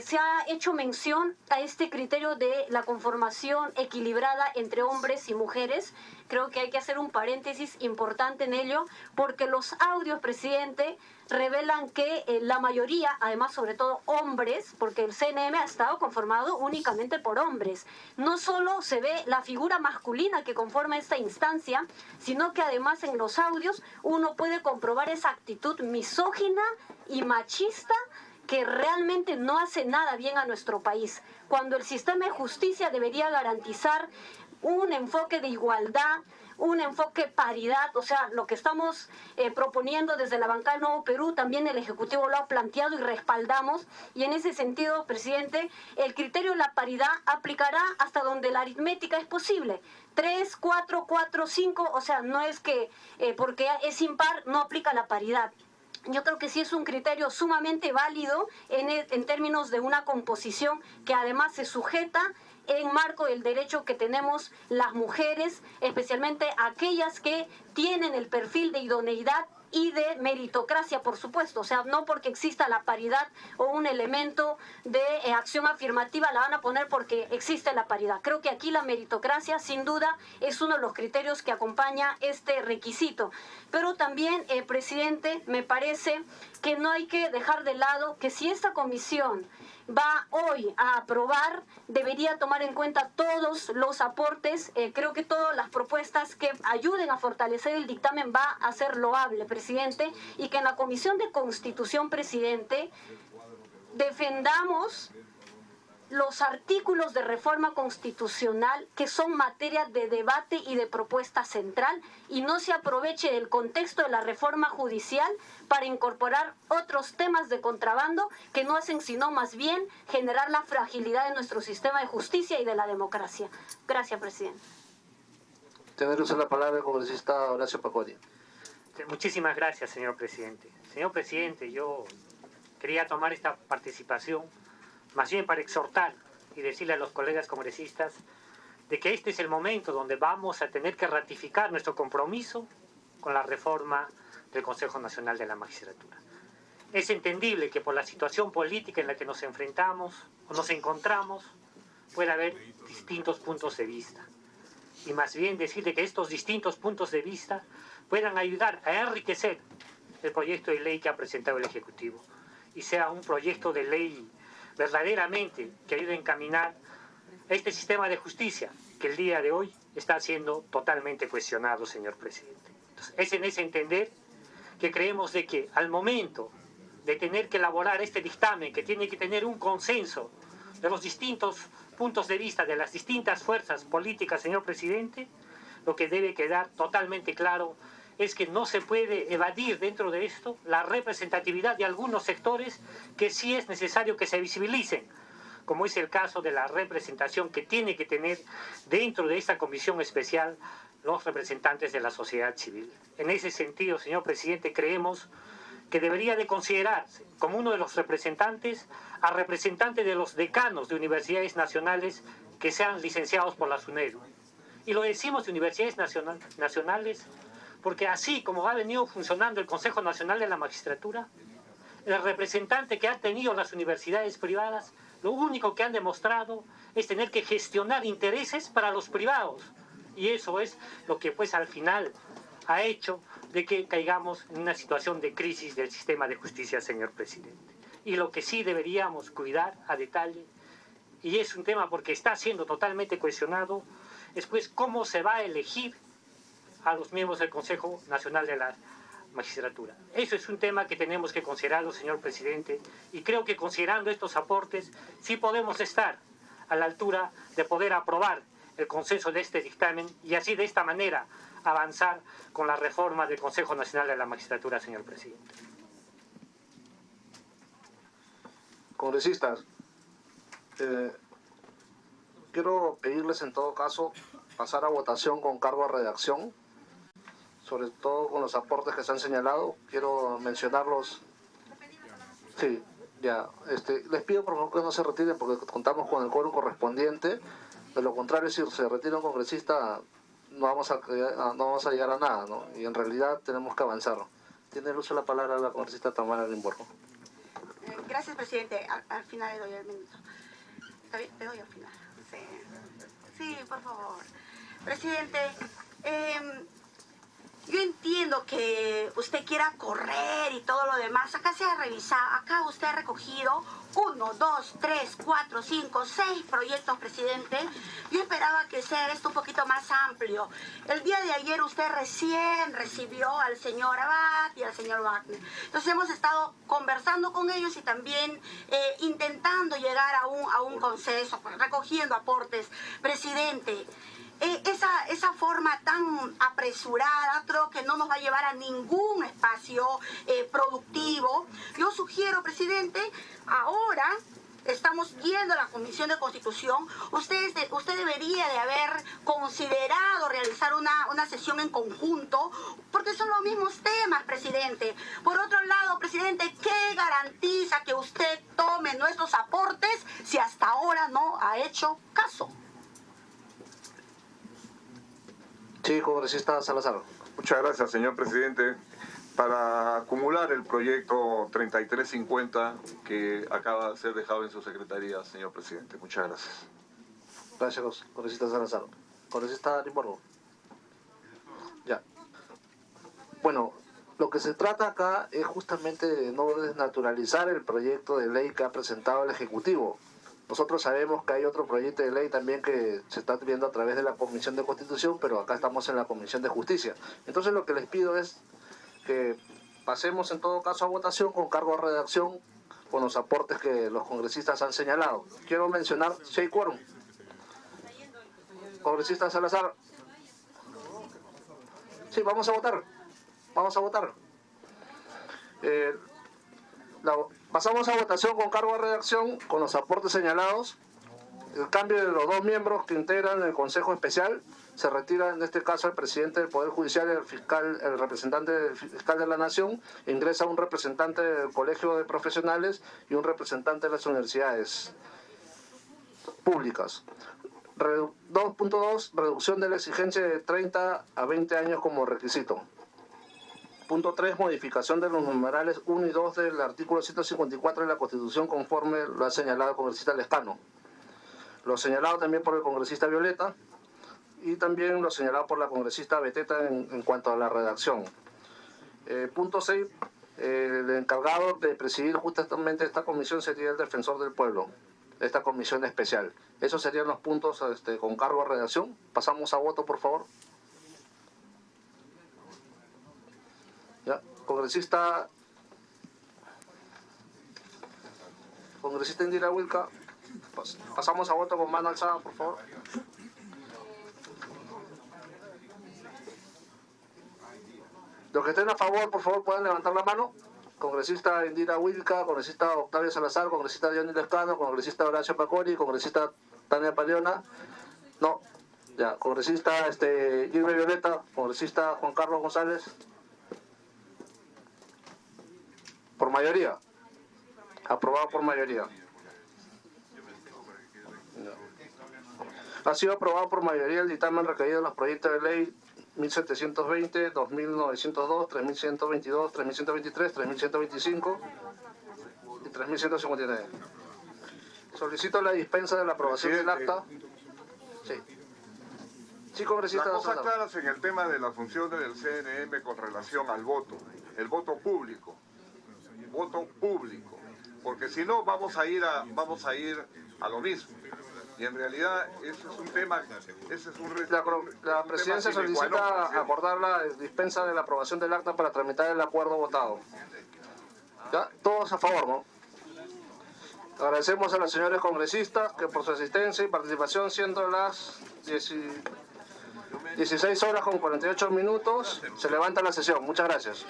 Speaker 13: Se ha hecho mención a este criterio de la conformación equilibrada entre hombres y mujeres. Creo que hay que hacer un paréntesis importante en ello, porque los audios, presidente, revelan que la mayoría, además sobre todo hombres, porque el CNM ha estado conformado únicamente por hombres, no solo se ve la figura masculina que conforma esta instancia, sino que además en los audios uno puede comprobar esa actitud misógina y machista que realmente no hace nada bien a nuestro país, cuando el sistema de justicia debería garantizar un enfoque de igualdad, un enfoque paridad, o sea, lo que estamos proponiendo desde la bancada del Nuevo Perú, también el Ejecutivo lo ha planteado y respaldamos, y en ese sentido, presidente, el criterio de la paridad aplicará hasta donde la aritmética es posible. 3, 4, 4, 5, o sea, no es que porque es impar no aplica la paridad. Yo creo que sí es un criterio sumamente válido en términos de una composición que además se sujeta en marco del derecho que tenemos las mujeres, especialmente aquellas que tienen el perfil de idoneidad y de meritocracia, por supuesto. O sea, no porque exista la paridad o un elemento de acción afirmativa la van a poner porque existe la paridad. Creo que aquí la meritocracia, sin duda, es uno de los criterios que acompaña este requisito. Pero también, presidente, me parece que no hay que dejar de lado que si esta comisión va hoy a aprobar, debería tomar en cuenta todos los aportes. Creo que todas las propuestas que ayuden a fortalecer el dictamen va a ser loable, presidente, y que en la Comisión de Constitución, presidente, defendamos los artículos de reforma constitucional que son materia de debate y de propuesta central, y no se aproveche el contexto de la reforma judicial para incorporar otros temas de contrabando que no hacen sino más bien generar la fragilidad de nuestro sistema de justicia y de la democracia. Gracias, presidente.
Speaker 1: Tener uso la palabra el congresista Horacio Paconi.
Speaker 12: Muchísimas gracias, señor presidente. Señor presidente, yo quería tomar esta participación más bien para exhortar y decirle a los colegas congresistas de que este es el momento donde vamos a tener que ratificar nuestro compromiso con la reforma del Consejo Nacional de la Magistratura. Es entendible que por la situación política en la que nos enfrentamos o nos encontramos pueda haber distintos puntos de vista, y más bien decirle que estos distintos puntos de vista puedan ayudar a enriquecer el proyecto de ley que ha presentado el Ejecutivo y sea un proyecto de ley verdaderamente que ayude a encaminar este sistema de justicia que el día de hoy está siendo totalmente cuestionado, señor presidente. Entonces, es en ese entender que creemos de que al momento de tener que elaborar este dictamen, que tiene que tener un consenso de los distintos puntos de vista de las distintas fuerzas políticas, señor presidente, lo que debe quedar totalmente claro es que no se puede evadir dentro de esto la representatividad de algunos sectores que sí es necesario que se visibilicen, como es el caso de la representación que tiene que tener dentro de esta comisión especial los representantes de la sociedad civil. En ese sentido, señor presidente, creemos que debería de considerarse como uno de los representantes a representante de los decanos de universidades nacionales que sean licenciados por la SUNEDU. Y lo decimos de universidades nacionales porque así como ha venido funcionando el Consejo Nacional de la Magistratura, el representante que han tenido las universidades privadas, lo único que han demostrado es tener que gestionar intereses para los privados. Y eso es lo que pues al final ha hecho de que caigamos en una situación de crisis del sistema de justicia, señor presidente. Y lo que sí deberíamos cuidar a detalle, y es un tema porque está siendo totalmente cuestionado, es pues cómo se va a elegir a los miembros del Consejo Nacional de la Magistratura. Eso es un tema que tenemos que considerarlo, señor presidente, y creo que considerando estos aportes sí podemos estar a la altura de poder aprobar el consenso de este dictamen y así de esta manera avanzar con la reforma del Consejo Nacional de la Magistratura, señor presidente.
Speaker 1: Congresistas, quiero pedirles en todo caso pasar a votación con cargo a redacción, sobre todo con los aportes que se han señalado. Quiero mencionarlos. Sí, ya. Les pido por favor que no se retiren porque contamos con el quórum correspondiente. De lo contrario, si se retira un congresista, no vamos a llegar a nada, ¿no? Y en realidad tenemos que avanzar. Tiene el uso de la palabra la congresista Tamara Limborgo.
Speaker 14: Gracias, presidente. Al final le doy el minuto. ¿Está bien? Le doy al final. Sí, por favor. Presidente, yo entiendo que usted quiera correr y todo lo demás. Acá se ha revisado, acá usted ha recogido 1, 2, 3, 4, 5, 6 proyectos, presidente. Yo esperaba que sea esto un poquito más amplio. El día de ayer usted recién recibió al señor Abad y al señor Wagner. Entonces hemos estado conversando con ellos y también intentando llegar a un consenso, recogiendo aportes. Presidente, esa forma tan apresurada creo que no nos va a llevar a ningún espacio productivo. Yo sugiero, presidente, ahora estamos yendo a la Comisión de Constitución. Usted debería de haber considerado realizar una sesión en conjunto, porque son los mismos temas, presidente. Por otro lado, presidente, ¿qué garantiza que usted tome nuestros aportes si hasta ahora no ha hecho caso?
Speaker 1: Sí, congresista Salazar.
Speaker 4: Muchas gracias, señor presidente. Para acumular el proyecto 3350 que acaba de ser dejado en su secretaría, señor presidente. Muchas gracias.
Speaker 1: Gracias, congresista Salazar. Congresista Limborgo. Ya. Bueno, lo que se trata acá es justamente de no desnaturalizar el proyecto de ley que ha presentado el Ejecutivo. Nosotros sabemos que hay otro proyecto de ley también que se está viendo a través de la Comisión de Constitución, pero acá estamos en la Comisión de Justicia. Entonces lo que les pido es que pasemos en todo caso a votación con cargo a redacción con los aportes que los congresistas han señalado. Quiero mencionar si hay quórum. Congresista Salazar. Sí, vamos a votar. Vamos a votar. Pasamos a votación con cargo a redacción con los aportes señalados. El cambio de los 2 miembros que integran el Consejo Especial. Se retira en este caso el presidente del Poder Judicial, el representante del fiscal de la Nación. Ingresa un representante del Colegio de Profesionales y un representante de las universidades públicas. 2.2. Reducción de la exigencia de 30 a 20 años como requisito. Punto 3, modificación de los numerales 1 y 2 del artículo 154 de la Constitución conforme lo ha señalado el congresista Lescano. Lo señalado también por el congresista Violeta y también lo señalado por la congresista Beteta en cuanto a la redacción. Punto 6, el encargado de presidir justamente esta comisión sería el defensor del pueblo, esta comisión especial. Esos serían los puntos con cargo a redacción. Pasamos a voto, por favor. Ya, congresista Indira Wilca, pasamos a voto con mano alzada, por favor. Los que estén a favor, por favor, pueden levantar la mano. Congresista Indira Wilca, congresista Octavio Salazar, congresista Johnny Lescano, congresista Horacio Pacori, congresista Tania Paliona. No, ya, congresista Gilbert Violeta, congresista Juan Carlos González. Por mayoría. Aprobado por mayoría. Ha sido aprobado por mayoría el dictamen requerido en los proyectos de ley 1720, 2902, 3122, 3123, 3125 y 3159. Solicito la dispensa de la aprobación del acta. Sí. Sí, congresista.
Speaker 4: Las cosas claras en el tema de las funciones del CNM con relación al voto. El voto público. Voto público, porque si no vamos a ir a lo mismo, y en realidad eso es un tema,
Speaker 1: la presidencia solicita acordar la dispensa de la aprobación del acta para tramitar el acuerdo votado. ¿Ya? Todos a favor, ¿no? Agradecemos a los señores congresistas que por su asistencia y participación, siendo las 16 horas con 48 minutos, se levanta la sesión. Muchas gracias.